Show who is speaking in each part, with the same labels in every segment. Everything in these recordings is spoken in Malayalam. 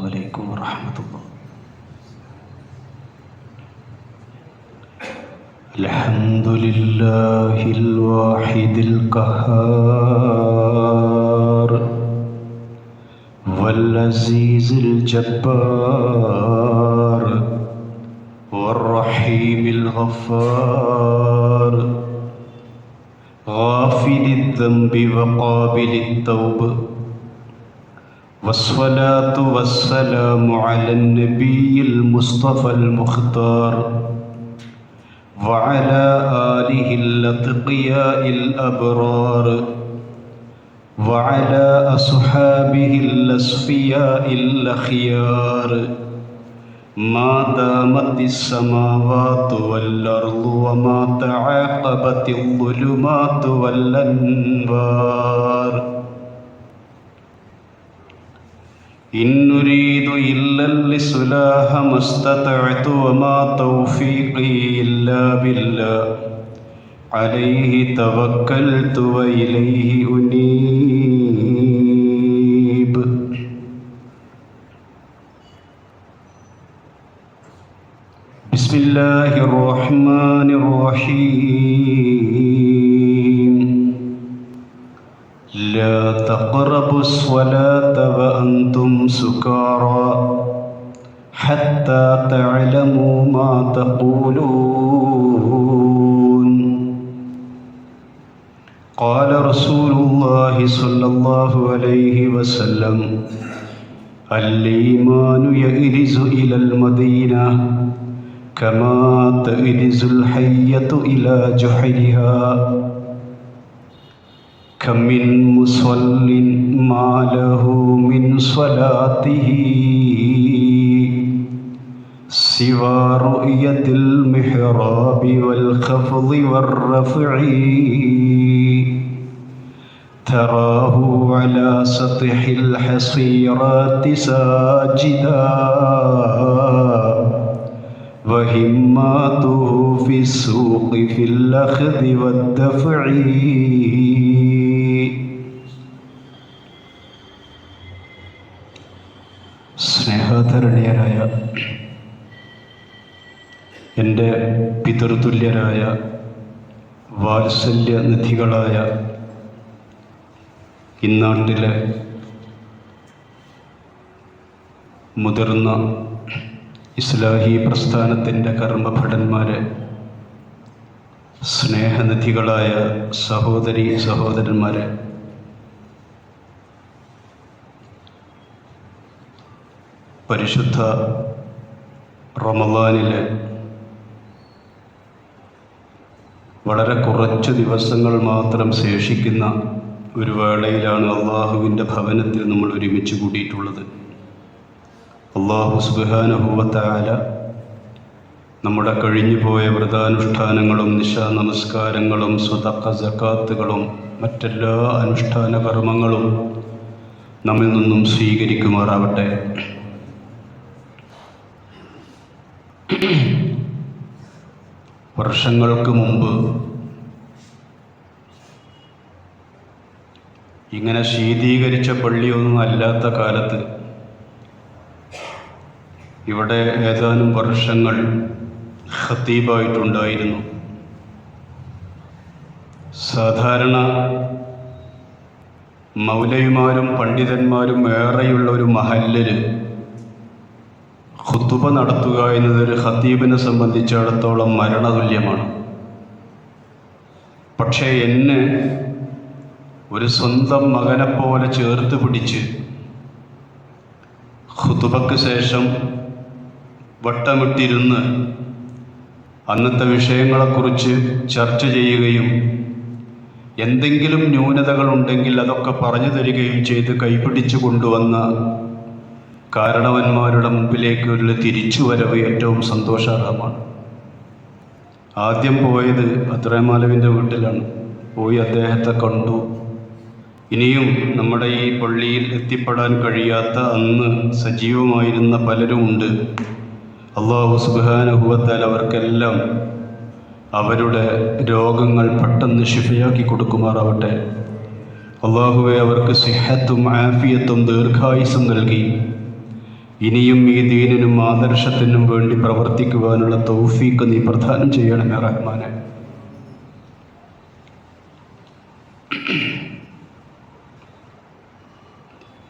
Speaker 1: عليكم ورحمة الله. الحمد لله الواحد القهار والعزيز الجبار والرحيم الغفار غافل الذنب وقابل التوب، والصلاة والسلام على النبي المصطفى المختار وعلى آله الأتقياء الأبرار وعلى أصحابه الأصفياء الأخيار ما دامت السماوات والأرض وما تعاقبت الظلمات والأنوار. إن نريد إلا الإصلاح ما استطعت وما توفيقي إلا بالله عليه توكلت وإليه أنيب. بسم الله الرحمن الرحيم. لا تقربوا الصلاة وأنتم سكارى حتى تعلموا ما تقولون. قال رسول الله صلى الله عليه وسلم: الإيمان يئرز إلى المدينة كما تئرز الحية إلى جحرها. كم من مصل ما له من صلاته سوى رؤية المحراب والخفض والرفع، تراه على سطح الحصيرات ساجدا وهماته في السوق في الأخذ والدفع. സ്നേഹാധരണീയരായ എൻ്റെ പിതൃതുല്യരായ വാത്സല്യനിധികളായ ഇന്നാട്ടിലെ മുതിർന്ന ഇസ്ലാഹി പ്രസ്ഥാനത്തിൻ്റെ കർമ്മഭടന്മാരെ, സ്നേഹനിധികളായ സഹോദരീ സഹോദരന്മാരെ, പരിശുദ്ധ റമളാനിലെ വളരെ കുറച്ച് ദിവസങ്ങൾ മാത്രം ശേഷിക്കുന്ന ഒരു വേളയിലാണ് അള്ളാഹുവിൻ്റെ ഭവനത്തിൽ നമ്മൾ ഒരുമിച്ച് കൂടിയിട്ടുള്ളത്. അള്ളാഹു സുബ്ഹാനഹു വ തആല നമ്മുടെ കഴിഞ്ഞുപോയ വ്രതാനുഷ്ഠാനങ്ങളും നിശാ നമസ്കാരങ്ങളും സ്വതക്ക സകാത്തുകളും മറ്റെല്ലാ അനുഷ്ഠാന കർമ്മങ്ങളും നമ്മിൽ നിന്നും സ്വീകരിക്കുമാറാവട്ടെ. വർഷങ്ങൾക്ക് മുമ്പ് ഇങ്ങനെ ശീതീകരിച്ച പള്ളിയൊന്നും അല്ലാത്ത കാലത്ത് ഇവിടെ ഏതാനും വർഷങ്ങൾ ഖത്തീബായിട്ടുണ്ടായിരുന്നു. സാധാരണ മൗലവിമാരും പണ്ഡിതന്മാരും ഏറെയുള്ള ഒരു മഹല്ലില് ഖുതുബ നടത്തുക എന്നത് ഒരു ഖത്തീബിനെ സംബന്ധിച്ചിടത്തോളം മരണതുല്യമാണ്. പക്ഷേ എന്നെ ഒരു സ്വന്തം മകനെപ്പോലെ ചേർത്ത് പിടിച്ച് ഖുതുബയ്ക്ക് ശേഷം വട്ടമിട്ടിരുന്ന് അന്നത്തെ വിഷയങ്ങളെക്കുറിച്ച് ചർച്ച ചെയ്യുകയും എന്തെങ്കിലും ന്യൂനതകളുണ്ടെങ്കിൽ അതൊക്കെ പറഞ്ഞു തരികയും ചെയ്ത് കൈപിടിച്ചു കൊണ്ടുവന്ന കാരണവന്മാരുടെ മുമ്പിലേക്കുള്ള തിരിച്ചുവരവ് ഏറ്റവും സന്തോഷകരമാണ്. ആദ്യം പോയത് അത്രമാലവിൻ്റെ വീട്ടിലാണ്. പോയി അദ്ദേഹത്തെ കണ്ടു. ഇനിയും നമ്മുടെ ഈ പള്ളിയിൽ എത്തിപ്പെടാൻ കഴിയാത്ത അന്ന് സജീവമായിരുന്ന പലരുമുണ്ട്. അല്ലാഹു സുബ്ഹാനഹു വ തആല അവർക്കെല്ലാം അവരുടെ രോഗങ്ങൾ പെട്ടെന്ന് ശിഫയാക്കി കൊടുക്കുമാറാവട്ടെ. അല്ലാഹുവേ, അവർക്ക് സിഹത്തും ആഫിയത്തും ദീർഘായുസ്സും നൽകി ഇനിയും ഈ ദീനിനും ആദർശത്തിനും വേണ്ടി പ്രവർത്തിക്കുവാനുള്ള തൗഫീഖ് നീ പ്രദാനം ചെയ്യണമേ റഹ്മാനെ.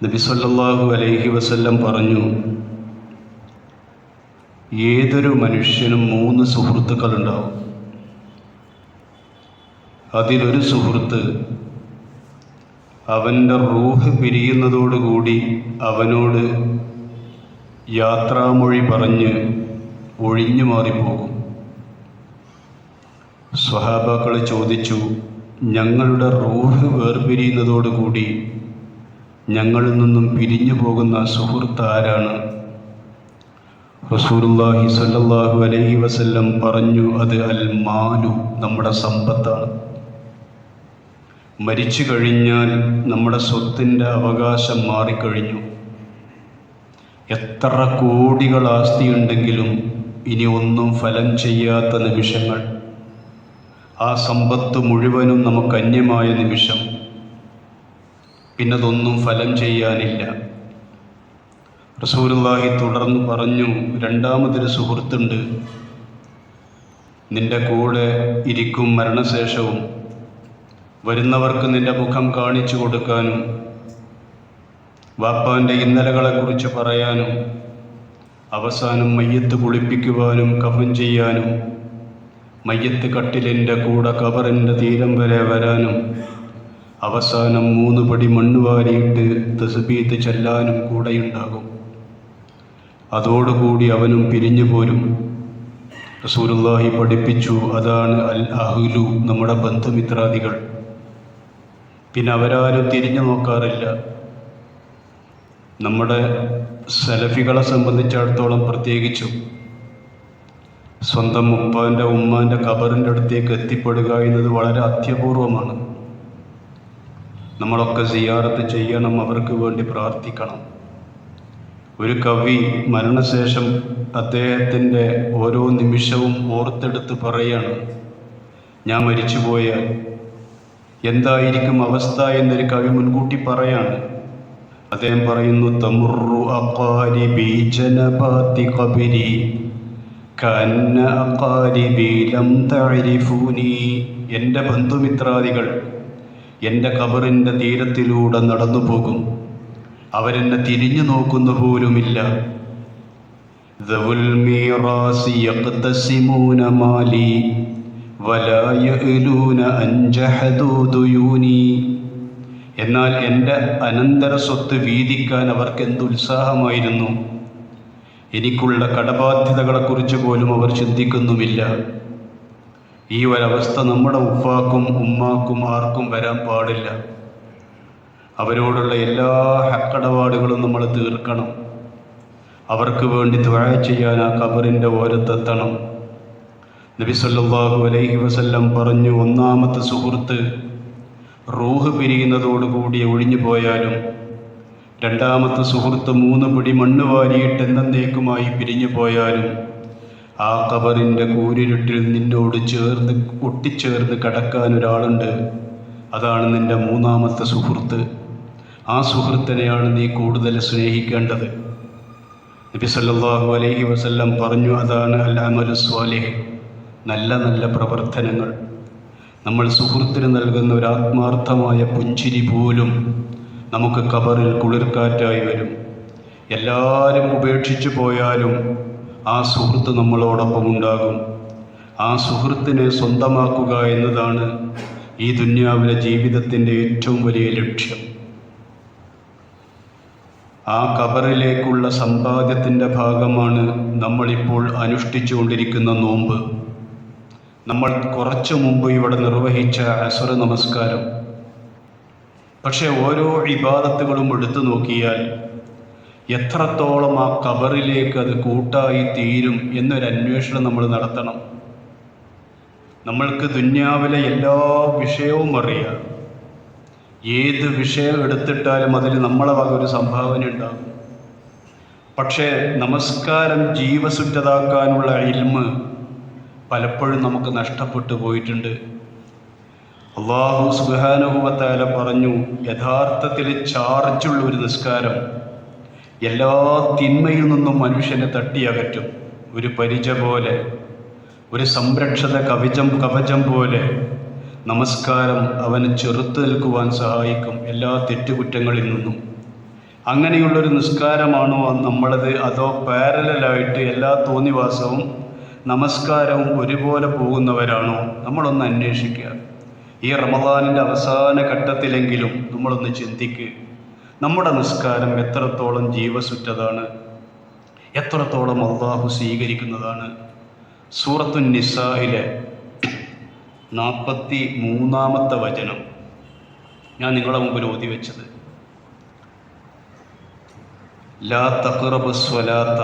Speaker 1: നബി സല്ലല്ലാഹു അലൈഹി വസല്ലം പറഞ്ഞു, ഏതൊരു മനുഷ്യനും 3 സുഹൃത്തുക്കളുണ്ടാവും. അതിലൊരു സുഹൃത്ത് അവൻ്റെ റൂഹ് പിരിയുന്നതോടുകൂടി അവനോട് യാത്രാമൊഴി പറഞ്ഞ് ഒഴിഞ്ഞു മാറിപ്പോകും. സ്വഹാബാക്കൾ ചോദിച്ചു, ഞങ്ങളുടെ റൂഹ് വേർപിരിയുന്നതോടുകൂടി ഞങ്ങളിൽ നിന്നും പിരിഞ്ഞു പോകുന്ന സുഹൃത്ത് ആരാണ്? റസൂലുള്ളാഹി സ്വല്ലല്ലാഹു അലൈഹി വസല്ലം പറഞ്ഞു, അത് അൽ മാലു, നമ്മുടെ സമ്പത്താണ്. മരിച്ചു കഴിഞ്ഞാൽ നമ്മുടെ സ്വത്തിൻ്റെ അവകാശം മാറിക്കഴിഞ്ഞു. എത്ര കോടികൾ ആസ്തിയുണ്ടെങ്കിലും ഇനി ഒന്നും ഫലം ചെയ്യാത്ത നിമിഷങ്ങൾ, ആ സമ്പത്ത് മുഴുവനും നമുക്ക് അന്യമായ നിമിഷം, പിന്നതൊന്നും ഫലം ചെയ്യാനില്ല. റസൂലുള്ളാഹി തുടർന്ന് പറഞ്ഞു, രണ്ടാമതൊരു സുഹൃത്തുണ്ട്, നിന്റെ കൂടെ ഇരിക്കും മരണശേഷവും, വരുന്നവർക്ക് നിന്റെ മുഖം കാണിച്ചു കൊടുക്കാനും വാപ്പാൻ്റെ ഇന്നലകളെക്കുറിച്ച് പറയാനും അവസാനം മയ്യത്ത് കുളിപ്പിക്കുവാനും കഫൻ ചെയ്യാനും മയ്യത്ത് കട്ടിലിൻ്റെ കൂടെ ഖബറിൻ്റെ തീരം വരെ വരാനും അവസാനം 3 പടി മണ്ണ് വാരിയിട്ട് തസ്ബീഹ് ചൊല്ലാനും കൂടെയുണ്ടാകും. അതോടുകൂടി അവനും പിരിഞ്ഞു പോരും. റസൂലുള്ളാഹി പഠിപ്പിച്ചു, അതാണ് അൽ അഹ്ലു, നമ്മുടെ ബന്ധുമിത്രാദികൾ. പിന്നെ അവരാരും തിരിഞ്ഞു നോക്കാറില്ല. നമ്മുടെ സലഫികളെ സംബന്ധിച്ചിടത്തോളം പ്രത്യേകിച്ചും സ്വന്തം ഉപ്പാൻ്റെ ഉമ്മാൻ്റെ ഖബറിൻ്റെ അടുത്തേക്ക് എത്തിപ്പെടുക എന്നത് വളരെ അത്യപൂർവമാണ്. നമ്മളൊക്കെ സിയാറത്ത് ചെയ്യണം, അവർക്ക് വേണ്ടി പ്രാർത്ഥിക്കണം. ഒരു കവി മരണശേഷം അദ്ദേഹത്തിൻ്റെ ഓരോ നിമിഷവും ഓർത്തെടുത്ത് പറയാണ്, ഞാൻ മരിച്ചുപോയാൽ എന്തായിരിക്കും അവസ്ഥ എന്നൊരു കവി മുൻകൂട്ടി പറയാണ്. അദ്ദേഹം പറയുന്നു, തമുറു അഖാരിബി ജനബാതി ഖബരി കഅന്ന അഖാരിബി ലം തഅരിഫൂനി. എൻ്റെ ബന്ധുമിത്രാദികൾ എൻ്റെ ഖബറിൻ്റെ തീരത്തിലൂടെ നടന്നു പോകും, അവരെന്നെ തിരിഞ്ഞു നോക്കുന്ന പോലുമില്ല. ദവുൽ മീറാസി യഖ്തസിമൂന മാലി വലാ യഅലൂന അൻ ജഹദൂ ദുയൂനി. എന്നാൽ എൻ്റെ അനന്തര സ്വത്ത് വീതിക്കാൻ അവർക്ക് എന്തുത്സാഹമായിരുന്നു. എനിക്കുള്ള കടബാധ്യതകളെക്കുറിച്ച് പോലും അവർ ചിന്തിക്കുന്നുമില്ല. ഈ ഒരവസ്ഥ നമ്മുടെ ഉപ്പാക്കും ഉമ്മാക്കും ആർക്കും വരാൻ പാടില്ല. അവരോടുള്ള എല്ലാ ഹക്കടപാടുകളും നമ്മൾ തീർക്കണം. അവർക്ക് വേണ്ടി ദുആ ചെയ്യാൻ ആ ഖബറിൻ്റെ ഓരത്തെത്തണം. നബി സല്ലല്ലാഹു അലൈഹി വസല്ലം പറഞ്ഞു, ഒന്നാമത്തെ സുഹൃത്ത് റൂഹ് പിരിയുന്നതോടുകൂടി ഒഴിഞ്ഞു പോയാലും, രണ്ടാമത്തെ സുഹൃത്ത് 3 പിടി മണ്ണ് വാരിയിട്ട് എന്നേക്കുമായി പിരിഞ്ഞു പോയാലും ആ ഖബറിൻ്റെ കൂരിരുട്ടിൽ നിന്നോട് ഒട്ടിച്ചേർന്ന് കിടക്കാൻ ഒരാളുണ്ട്. അതാണ് നിൻ്റെ 3ാമത്തെ സുഹൃത്ത്. ആ സുഹൃത്തിനെയാണ് നീ കൂടുതൽ സ്നേഹിക്കേണ്ടത്. നബി സല്ലല്ലാഹു അലൈഹി വസല്ലം പറഞ്ഞു, അതാണ് അൽ അമലു സ്വാലിഹ്, നല്ല നല്ല പ്രവർത്തനങ്ങൾ. നമ്മൾ സുഹൃത്തിന് നൽകുന്ന ഒരു ആത്മാർത്ഥമായ പുഞ്ചിരി പോലും നമുക്ക് ഖബറിൽ കുളിർക്കാറ്റായി വരും. എല്ലാവരും ഉപേക്ഷിച്ചു പോയാലും ആ സുഹൃത്ത് നമ്മളോടൊപ്പം ഉണ്ടാകും. ആ സുഹൃത്തിനെ സ്വന്തമാക്കുക എന്നതാണ് ഈ ദുന്യാവിലെ ജീവിതത്തിൻ്റെ ഏറ്റവും വലിയ ലക്ഷ്യം. ആ ഖബറിലേക്കുള്ള സമ്പാദ്യത്തിൻ്റെ ഭാഗമാണ് നമ്മളിപ്പോൾ അനുഷ്ഠിച്ചുകൊണ്ടിരിക്കുന്ന നോമ്പ്. നമ്മൾ കുറച്ചു മുമ്പ് ഇവിടെ നിർവഹിച്ച അസ്ർ നമസ്കാരം. പക്ഷേ ഓരോ ഇബാദത്തുകളും എടുത്തു നോക്കിയാൽ എത്രത്തോളം ആ ഖബറിലേക്ക് അത് കൂട്ടായി തീരും എന്നൊരു അന്വേഷണം നമ്മൾ നടത്തണം. നമ്മൾക്ക് ദുന്യാവിലെ എല്ലാ വിഷയവും അറിയാം. ഏത് വിഷയം എടുത്തിട്ടാലും അതിൽ നമ്മളെ വക ഒരു സംഭാവന ഉണ്ടാകും. പക്ഷേ നമസ്കാരം ജീവസുറ്റതാക്കാനുള്ള ഇൽമ് പലപ്പോഴും നമുക്ക് നഷ്ടപ്പെട്ടു പോയിട്ടുണ്ട്. അല്ലാഹു സുബ്ഹാനഹു വ തആല പറഞ്ഞു, യഥാർത്ഥത്തിൽ ചാർജുള്ള ഒരു നിസ്കാരം എല്ലാ തിന്മയിൽ നിന്നും മനുഷ്യനെ തട്ടിയകറ്റും. ഒരു പരിച പോലെ, ഒരു സംരക്ഷത കവചം പോലെ നമസ്കാരം അവന് ചെറുത്തു നിൽക്കുവാൻ സഹായിക്കും എല്ലാ തെറ്റുകുറ്റങ്ങളിൽ നിന്നും. അങ്ങനെയുള്ളൊരു നിസ്കാരമാണോ നമ്മളത്, അതോ പാരലായിട്ട് എല്ലാ തോന്നിവാസവും നമസ്കാരവും ഒരുപോലെ പോകുന്നവരാണോ? നമ്മളൊന്ന് അന്വേഷിക്കുക. ഈ റമദാനിൻ്റെ അവസാന ഘട്ടത്തിലെങ്കിലും നമ്മളൊന്ന് ചിന്തിക്കുക. നമ്മുടെ നിസ്കാരം എത്രത്തോളം ജീവസുറ്റതാണ്, എത്രത്തോളം അള്ളാഹു സ്വീകരിക്കുന്നതാണ്. സൂറത്തു നിസായിലെ 43-ാമത്തെ വചനം ഞാൻ നിങ്ങളുടെ മുമ്പിൽ ഓതി വെച്ചത്. ലാ തഖ്റബു സ്വലാത്ത,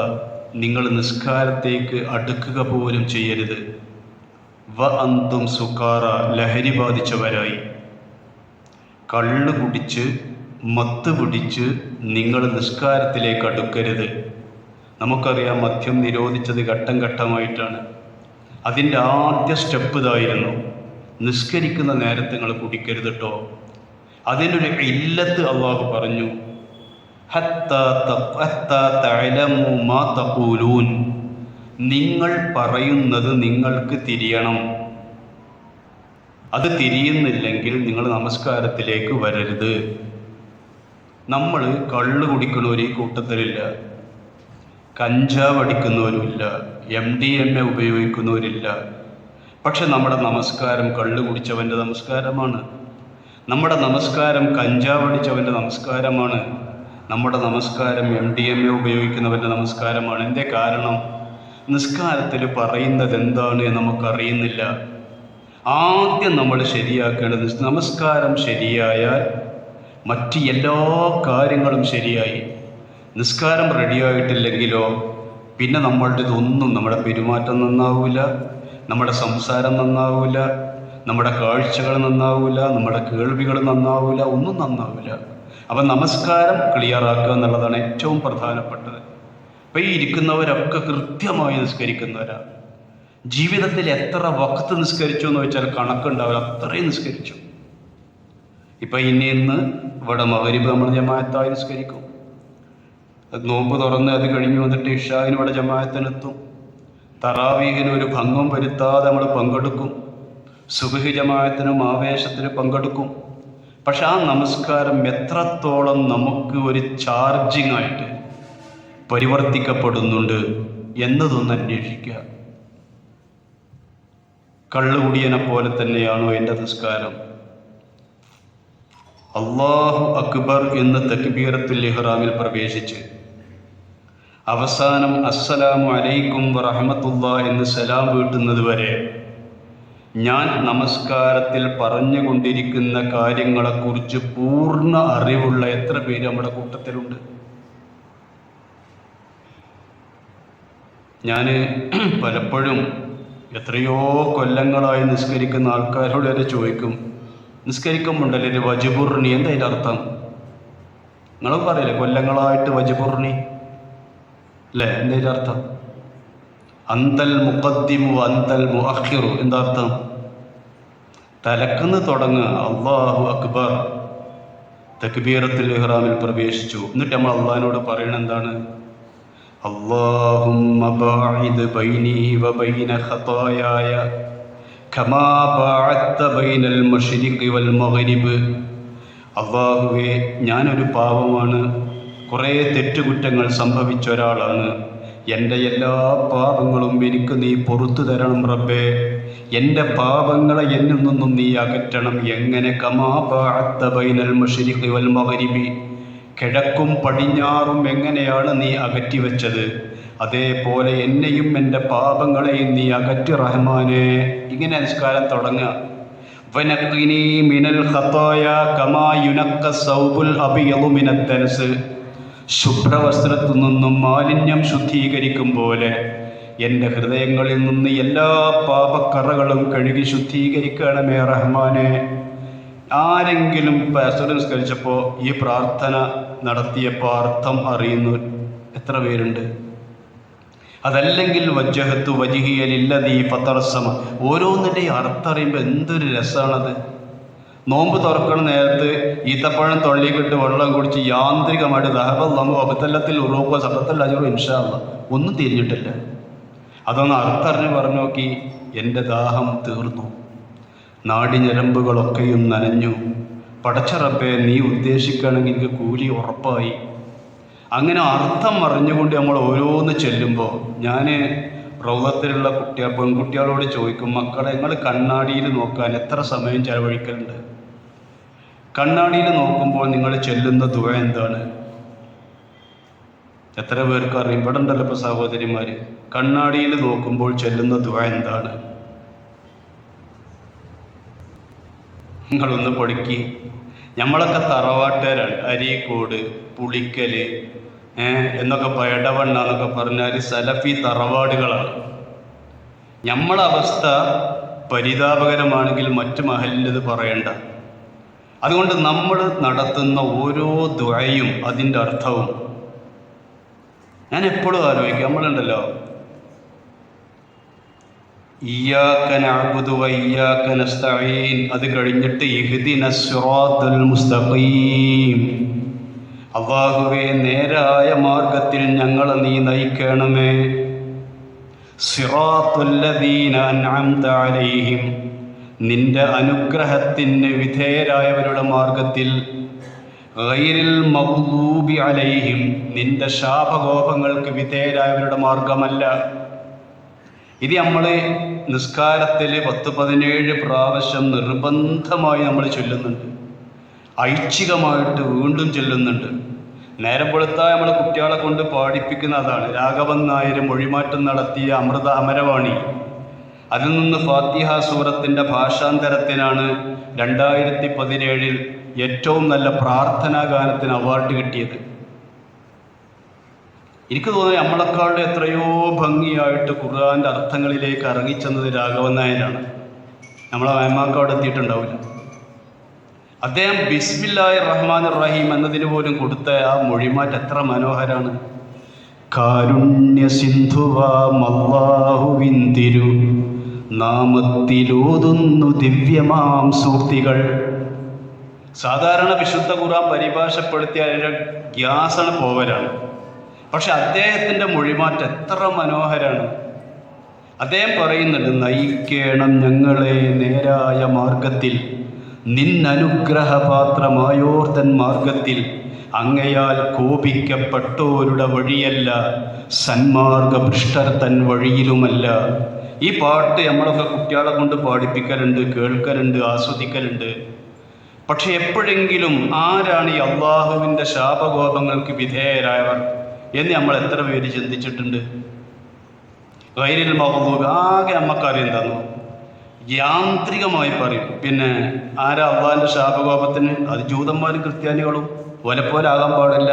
Speaker 1: നിങ്ങൾ നിസ്കാരത്തേക്ക് അടുക്കുക പോലും ചെയ്യരുത്. വ അന്തും സുക്കാറ, ലഹരി ബാധിച്ചവരായി, കള്ള് കുടിച്ച് മത്ത് പിടിച്ച് നിങ്ങൾ നിസ്കാരത്തിലേക്ക് അടുക്കരുത്. നമുക്കറിയാം, മദ്യം നിരോധിച്ചത് ഘട്ടം ഘട്ടമായിട്ടാണ്. അതിൻ്റെ ആദ്യ സ്റ്റെപ്പ് ഇതായിരുന്നു, നിസ്കരിക്കുന്ന നേരത്ത് നിങ്ങൾ കുടിക്കരുത് കേട്ടോ. അതിനൊരു ഇല്ലത്ത് അള്ളാഹു പറഞ്ഞു, നിങ്ങൾ പറയുന്നത് നിങ്ങൾക്ക് തിരിയണം. അത് തിരിയുന്നില്ലെങ്കിൽ നിങ്ങൾ നമസ്കാരത്തിലേക്ക് വരരുത്. നമ്മൾ കള്ള് കുടിക്കുന്നവർ ഈ കൂട്ടത്തിലില്ല, കഞ്ചാവ് അടിക്കുന്നവരുമില്ല, MDMA ഉപയോഗിക്കുന്നവരില്ല. പക്ഷെ നമ്മുടെ നമസ്കാരം കള്ള് കുടിച്ചവൻ്റെ നമസ്കാരമാണ്. നമ്മുടെ നമസ്കാരം കഞ്ചാവ് അടിച്ചവൻ്റെ നമസ്കാരമാണ്. നമ്മുടെ നമസ്കാരം MDMA ഉപയോഗിക്കുന്നവൻ്റെ നമസ്കാരമാണ്. എന്തേ കാരണം? നിസ്കാരത്തിൽ പറയുന്നത് എന്താണ് എന്ന് നമുക്കറിയുന്നില്ല. ആദ്യം നമ്മൾ ശരിയാക്കേണ്ടത്, നമസ്കാരം ശരിയായാൽ മറ്റ് എല്ലാ കാര്യങ്ങളും ശരിയായി. നിസ്കാരം റെഡിയായിട്ടില്ലെങ്കിലോ പിന്നെ നമ്മളുടെ ഇതൊന്നും, നമ്മുടെ പെരുമാറ്റം നന്നാവില്ല, നമ്മുടെ സംസാരം നന്നാവില്ല, നമ്മുടെ കാഴ്ചകൾ നന്നാവില്ല, നമ്മുടെ കേൾവികൾ നന്നാവില്ല, ഒന്നും നന്നാവില്ല. അപ്പം നമസ്കാരം ക്ലിയറാക്കുക എന്നുള്ളതാണ് ഏറ്റവും പ്രധാനപ്പെട്ടത്. ഇപ്പം ഈ ഇരിക്കുന്നവരൊക്കെ കൃത്യമായി നിസ്കരിക്കുന്നവരാണ്. ജീവിതത്തിൽ എത്ര വഖത്ത് നിസ്കരിച്ചു എന്ന് വെച്ചാൽ കണക്കുണ്ടാവില്ല, അത്രയും നിസ്കരിച്ചു. ഇപ്പം ഇന്ന് ഇവിടെ മഗ്‌രിബ് നമ്മൾ ജമാഅത്തായി നിസ്കരിക്കും. നോമ്പ് തുറന്ന് അത് കഴിഞ്ഞ് വന്നിട്ട് ഇഷാഹിന് ഇവിടെ ജമാഅത്തിനെത്തും. തറാവീഹിന് ഒരു ഭംഗം വരുത്താതെ നമ്മൾ പങ്കെടുക്കും. സുബ്ഹി ജമാഅത്തിനും ആവേശത്തിന് പങ്കെടുക്കും. പക്ഷെ ആ നമസ്കാരം എത്രത്തോളം നമുക്ക് ഒരു ചാർജിങ് ആയിട്ട് പരിവർത്തിക്കപ്പെടുന്നുണ്ട് എന്നതൊന്ന് അന്വേഷിക്കുക. കള്ളുകുടിയനെ പോലെ തന്നെയാണോ എൻ്റെ നിസ്കാരം? അല്ലാഹു അക്ബർ എന്ന് തക്ബീറത്തുൽ ഇഹ്റാമിൽ പ്രവേശിച്ച് അവസാനം അസ്സലാമു അലൈക്കും വറഹ്മത്തുള്ളാഹി എന്ന് സലാം വീട്ടുന്നത് വരെ ഞാൻ നമസ്കാരത്തിൽ പറഞ്ഞുകൊണ്ടിരിക്കുന്ന കാര്യങ്ങളെക്കുറിച്ച് പൂർണ്ണ അറിവുള്ള എത്ര പേര് നമ്മുടെ കൂട്ടത്തിലുണ്ട്? ഞാൻ പലപ്പോഴും എത്രയോ കൊല്ലങ്ങളായി നിസ്കരിക്കുന്ന ആൾക്കാരോട് വരെ ചോദിക്കും, നിസ്കരിക്കുമ്പോണ്ടല്ലേ വജ്ബുർണി, എന്താ അതിൻ്റെ അർത്ഥം? നിങ്ങളും പറയില്ലേ കൊല്ലങ്ങളായിട്ട് വജ്ബുർണി അല്ലേ? എന്താ അതിൻ്റെ അർത്ഥം? അന്തൽ മുഖദ്ദിമു അന്തൽ മുഅഖിറു, എന്താ അർത്ഥം? തലക്കുന്ന് തുടങ്ങുക, അല്ലാഹു അക്ബർ, തക്ബീറത്തുൽ ഇഹ്റാമിൽ പ്രവേശിച്ചു. എന്നിട്ട് നമ്മൾ അള്ളാഹിനോട് പറയണ എന്താണ്? അല്ലാഹുമ്മ ബാഇദ് ബൈനി വബൈന ഖതായായ കമാ ബഅദ്ത ബൈനൽ മശ്രിഖി വൽ മഗ്രിബ്. അല്ലാഹുവേ, ഞാനൊരു പാവമാണ്, കുറേ തെറ്റുകുറ്റങ്ങൾ സംഭവിച്ച ഒരാളാണ്. എൻ്റെ എല്ലാ പാപങ്ങളും എനിക്ക് നീ പുറത്തു തരണം റബ്ബേ. എൻ്റെ പാപങ്ങളെ എന്നിൽ നിന്നും നീ അകറ്റണം. എങ്ങനെ? കമാ ബഅദ്ത ബൈനൽ മശ്രിഖി വൽ മഗ്രിബി, കിഴക്കും പടിഞ്ഞാറും എങ്ങനെയാണ് നീ അകറ്റിവെച്ചത്, അതേപോലെ എന്നെയും എൻ്റെ പാപങ്ങളെയും നീ അകറ്റി റഹ്മാനെ. ഇങ്ങനെ നിസ്കാരം തുടങ്ങുക. വനഖിനി മിനൽ ഖതായ കമാ യുനഖ സൗബുൽ അബിയദു മിനൽ ദനസ്, ശുഭ്രവസ്ത്രത്തിൽ നിന്നും മാലിന്യം ശുദ്ധീകരിക്കും പോലെ എൻ്റെ ഹൃദയങ്ങളിൽ നിന്ന് എല്ലാ പാപക്കറകളും കഴുകി ശുദ്ധീകരിക്കണമേ റഹ്മാനെ. ആരെങ്കിലും നിസ്കരിച്ചപ്പോൾ ഈ പ്രാർത്ഥന നടത്തിയപ്പോൾ അർത്ഥം അറിയുന്നു എത്ര പേരുണ്ട്? അതല്ലെങ്കിൽ വജ്ജഹത്തു വജ്ഹിയ ലില്ലദീ ഫതറസ്സമ, ഓരോന്നിൻ്റെയും അർത്ഥം അറിയുമ്പോൾ എന്തൊരു രസമാണത്. നോമ്പ് തുറക്കണ നേരത്ത് ഈത്തപ്പഴം തൊള്ളിക്കിട്ട് വെള്ളം കുടിച്ച് യാന്ത്രികമായിട്ട് ദഹബല്ലാഹു അബ്തല്ലത്തിൽ ഉറൂഖ സബത്തൽ അജ്റു ഇൻഷാ അല്ലാഹ് ഒന്നും തിരിഞ്ഞിട്ടില്ല. അതൊന്ന് അർത്ഥറിഞ്ഞ് പറഞ്ഞു നോക്കി, എൻ്റെ ദാഹം തീർന്നു, നാടിഞരമ്പുകളൊക്കെയും നനഞ്ഞു, പടച്ച റബ്ബേ നീ ഉദ്ദേശിക്കുകയാണെങ്കിൽ എനിക്ക് കൂലി ഉറപ്പായി. അങ്ങനെ അർത്ഥം അറിഞ്ഞുകൊണ്ട് നമ്മൾ ഓരോന്ന് ചെല്ലുമ്പോൾ ഞാൻ റൗളത്തിലുള്ള പെൺകുട്ടികളോട് ചോദിക്കും, മക്കളെ നിങ്ങൾ കണ്ണാടിയിൽ നോക്കാൻ എത്ര സമയം ചെലവഴിക്കലുണ്ട്? കണ്ണാടിയിൽ നോക്കുമ്പോൾ നിങ്ങൾ ചെല്ലുന്ന ദുആ എന്താണ്? എത്ര പേർക്ക് അറിയും? ഇവിടെ ഉണ്ടല്ലോ ഇപ്പോൾ സഹോദരിമാർ, കണ്ണാടിയിൽ നോക്കുമ്പോൾ ചെല്ലുന്ന ദുആ എന്താണ്? നിങ്ങളൊന്ന് പഠിക്ക്. നമ്മളൊക്കെ തറവാട്ടുകാരാണ്. അരീക്കോട്, പുളിക്കൽ എന്നൊക്കെ എടവണ്ണ എന്നൊക്കെ പറഞ്ഞാൽ സലഫി തറവാടുകളാണ്. നമ്മളെ അവസ്ഥ പരിതാപകരമാണെങ്കിൽ മറ്റു മഹലിൻ്റെത് പറയണ്ട. അതുകൊണ്ട് നമ്മൾ നടത്തുന്ന ഓരോ ദുആയും അതിൻ്റെ അർത്ഥവും ഞാൻ എപ്പോഴും ആലോചിക്കും. നമ്മളുണ്ടല്ലോ ഇയ്യാക നഅ്ബുദു വ ഇയ്യാക നസ്തഈൻ, അത് കഴിഞ്ഞിട്ട് ഇഹ്ദിനസ് സിറാത്തൽ മുസ്തഖീം, അല്ലാഹുവേ നേരായ മാർഗത്തിൽ ഞങ്ങളെ നീ നയിക്കണമേ. സിറാത്തുൽ ലദീന അൻഅംത അലൈഹിം, നിന്റെ അനുഗ്രഹത്തിന് വിധേയരായവരുടെ മാർഗത്തിൽ. ഗൈറിൽ മഗ്ദൂബി അലൈഹിം, നിന്റെ ശാപകോപങ്ങൾക്ക് വിധേയരായവരുടെ മാർഗമല്ല. ഇത് നമ്മൾ നിസ്കാരത്തിൽ 10-17 പ്രാവശ്യം നിർബന്ധമായി നമ്മൾ ചൊല്ലുന്നുണ്ട്. ഐച്ഛികമായിട്ട് വീണ്ടും ചൊല്ലുന്നുണ്ട്. നേരം വെളുത്താൽ നമ്മൾ കുട്ടികളെ കൊണ്ട് പാടിപ്പിക്കുന്ന അതാണ്. രാഘവൻ നായർ മൊഴിമാറ്റം നടത്തിയ അമരവാണി, അതിൽ നിന്ന് ഫാത്തിഹ സൂറത്തിൻ്റെ ഭാഷാന്തരത്തിനാണ് 2017 ഏറ്റവും നല്ല പ്രാർത്ഥനാ ഗാനത്തിന് അവാർഡ് കിട്ടിയത്. എനിക്ക് തോന്നുന്നത് നമ്മളെക്കാളുടെ എത്രയോ ഭംഗിയായിട്ട് ഖുർആൻ്റെ അർത്ഥങ്ങളിലേക്ക് ഇറങ്ങിച്ചെന്നത് രാഘവൻ നായരാണ്. നമ്മളെ വേമാക്ക് അവിടെ എത്തിയിട്ടുണ്ടാവില്ല. അദ്ദേഹം ബിസ്മില്ലാഹിർ റഹ്മാനിർ റഹീം എന്നതിന് പോലും കൊടുത്ത ആ മൊഴിമാറ്റ് എത്ര മനോഹരാണ്. കാരുണ്യ സിന്ധുവാമല്ലാഹുവിൻ തിരു നാമത്തിലൂതുന്നു ദിവ്യമാം സൂക്തികൾ. സാധാരണ വിശുദ്ധ ഖുർആൻ പരിഭാഷപ്പെടുത്തിയ അതിൻ്റെ ഗ്യാസാണ് പോവലാണ്. പക്ഷെ അദ്ദേഹത്തിൻ്റെ മൊഴിമാറ്റം എത്ര മനോഹരാണ്. അദ്ദേഹം പറയുന്നുണ്ട്, നയിക്കണം ഞങ്ങളെ നേരായ മാർഗത്തിൽ, നിന്നനുഗ്രഹപാത്രമായോർത്തൻ മാർഗത്തിൽ, അങ്ങയാൽ കോപിക്കപ്പെട്ടോരുടെ വഴിയല്ല, സന്മാർഗഭ്രഷ്ടർ തൻ വഴിയിലുമല്ല. ഈ പാട്ട് നമ്മളൊക്കെ കുട്ടികളെ കൊണ്ട് പാടിപ്പിക്കലുണ്ട്, കേൾക്കലുണ്ട്, ആസ്വദിക്കലുണ്ട്. പക്ഷെ എപ്പോഴെങ്കിലും ആരാണ് ഈ അള്ളാഹുവിൻ്റെ ശാപകോപങ്ങൾക്ക് വിധേയരായവർ എന്ന് നമ്മൾ എത്ര പേര് ചിന്തിച്ചിട്ടുണ്ട്? ഗൈരിൽ മഗ്ദൂബ് ആകെ നമ്മക്കറിയാൻ തന്നു, യാന്ത്രികമായി പറയും. പിന്നെ ആരാ അള്ളാഹിൻ്റെ ശാപകോപത്തിന്? അത് ജൂതന്മാരും ക്രിസ്ത്യാനികളും പോലെ ആകാൻ പാടില്ല.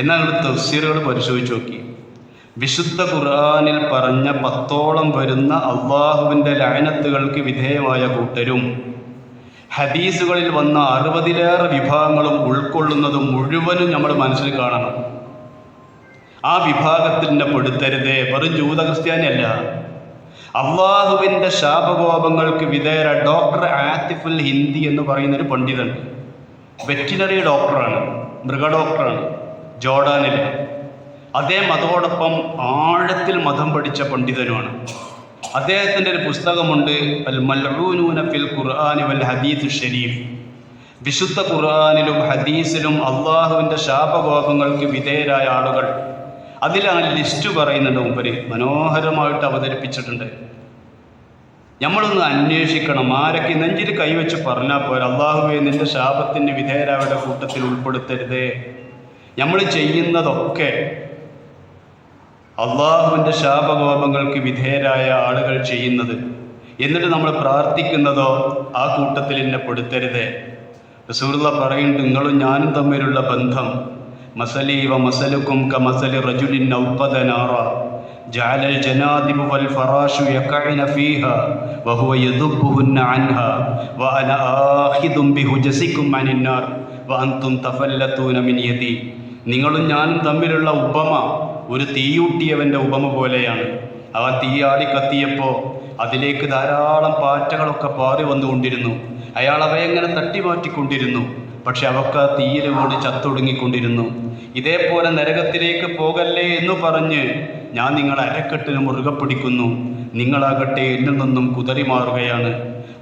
Speaker 1: എന്നാൽ തഫ്സീറുകൾ പരിശോധിച്ച് നോക്കി, വിശുദ്ധ ഖുർആനിൽ പറഞ്ഞ 10ഓളം വരുന്ന അള്ളാഹുവിൻ്റെ ലഅനത്തുകൾക്ക് വിധേയമായ കൂട്ടരും ഹദീസുകളിൽ വന്ന 60-ലേറെ വിഭാഗങ്ങളും ഉൾക്കൊള്ളുന്നതും മുഴുവനും നമ്മൾ മനസ്സിൽ കാണണം. ആ വിഭാഗത്തിൻ്റെ പെടുത്തരുതേ. വെറും ജൂത ക്രിസ്ത്യാനിയല്ല, അള്ളാഹുവിൻ്റെ ശാപകോപങ്ങൾക്ക് വിധേയര ഡോക്ടർ ആത്തിഫുൽ ഹിന്ദി എന്ന് പറയുന്നൊരു പണ്ഡിതനുണ്ട്. വെറ്റിനറി ഡോക്ടറാണ്, മൃഗഡോക്ടറാണ് ജോർഡാനിൽ. അദ്ദേഹം അതോടൊപ്പം ആഴത്തിൽ മതം പഠിച്ച പണ്ഡിതനുമാണ്. അദ്ദേഹത്തിൻ്റെ ഒരു പുസ്തകമുണ്ട്, അൽ മൽഊനൂന ഫിൽ ഖുർആനി വൽ ഹദീസ് ഷരീഫ്. വിശുദ്ധ ഖുർആനിലും ഹദീസിലും അള്ളാഹുവിൻ്റെ ശാപകോപങ്ങൾക്ക് വിധേയരായ ആളുകൾ, അതിലാണ് ലിസ്റ്റ് പറയുന്നുണ്ട്. മുമ്പര് മനോഹരമായിട്ട് അവതരിപ്പിച്ചിട്ടുണ്ട്. നമ്മളൊന്ന് അന്വേഷിക്കണം, ആരൊക്കെ നെഞ്ചിൽ കൈവച്ച് പറഞ്ഞാൽ പോരാ, അള്ളാഹുവേ നിന്റെ ശാപത്തിന് വിധേയരായുടെ കൂട്ടത്തിൽ ഉൾപ്പെടുത്തരുതേ. നമ്മൾ ചെയ്യുന്നതൊക്കെ അള്ളാഹുവിൻ്റെ ശാപകോപങ്ങൾക്ക് വിധേയരായ ആളുകൾ ചെയ്യുന്നത്, എന്നിട്ട് നമ്മൾ പ്രാർത്ഥിക്കുന്നതോ ആ കൂട്ടത്തിൽ എന്നെ പെടുത്തരുതേ. റസൂലുള്ളാഹി പറയുന്നുണ്ട്, നിങ്ങളും ഞാനും തമ്മിലുള്ള ബന്ധം മസലി വ മസലുക്കും കമസലി റജുലിൻ ഔഖദ നാറ ജഅലൽ ജനാദിബു വൽ ഫറാശു യഖഇന ഫീഹാ വഹുവ യദുബ്ബുഹുന്ന അൻഹാ വ അന ആഖിദും ബിഹുജസിക്കും അനിൻ നാർ വ അൻതും തഫല്ലതൂന മിൻ യദി. നിങ്ങളും ഞാനും തമ്മിലുള്ള ഉപമ ഒരു തീയൂട്ടിയവൻ്റെ ഉപമ പോലെയാണ്. ആ തീയാടി കത്തിയപ്പോൾ അതിലേക്ക് ധാരാളം പാറ്റകളൊക്കെ പാറി വന്നുകൊണ്ടിരുന്നു. അയാൾ അവയെ ഇങ്ങനെ തട്ടിമാറ്റിക്കൊണ്ടിരുന്നു. പക്ഷെ അവക്ക് ആ തീയിൽ വീണ് ചത്തൊടുങ്ങിക്കൊണ്ടിരുന്നു. ഇതേപോലെ നരകത്തിലേക്ക് പോകല്ലേ എന്ന് പറഞ്ഞ് ഞാൻ നിങ്ങളെ അരക്കെട്ടിന് മുറുകെ പിടിക്കുന്നു, നിങ്ങളാകട്ടെ എന്നിൽ നിന്നും കുതറി മാറുകയാണ്.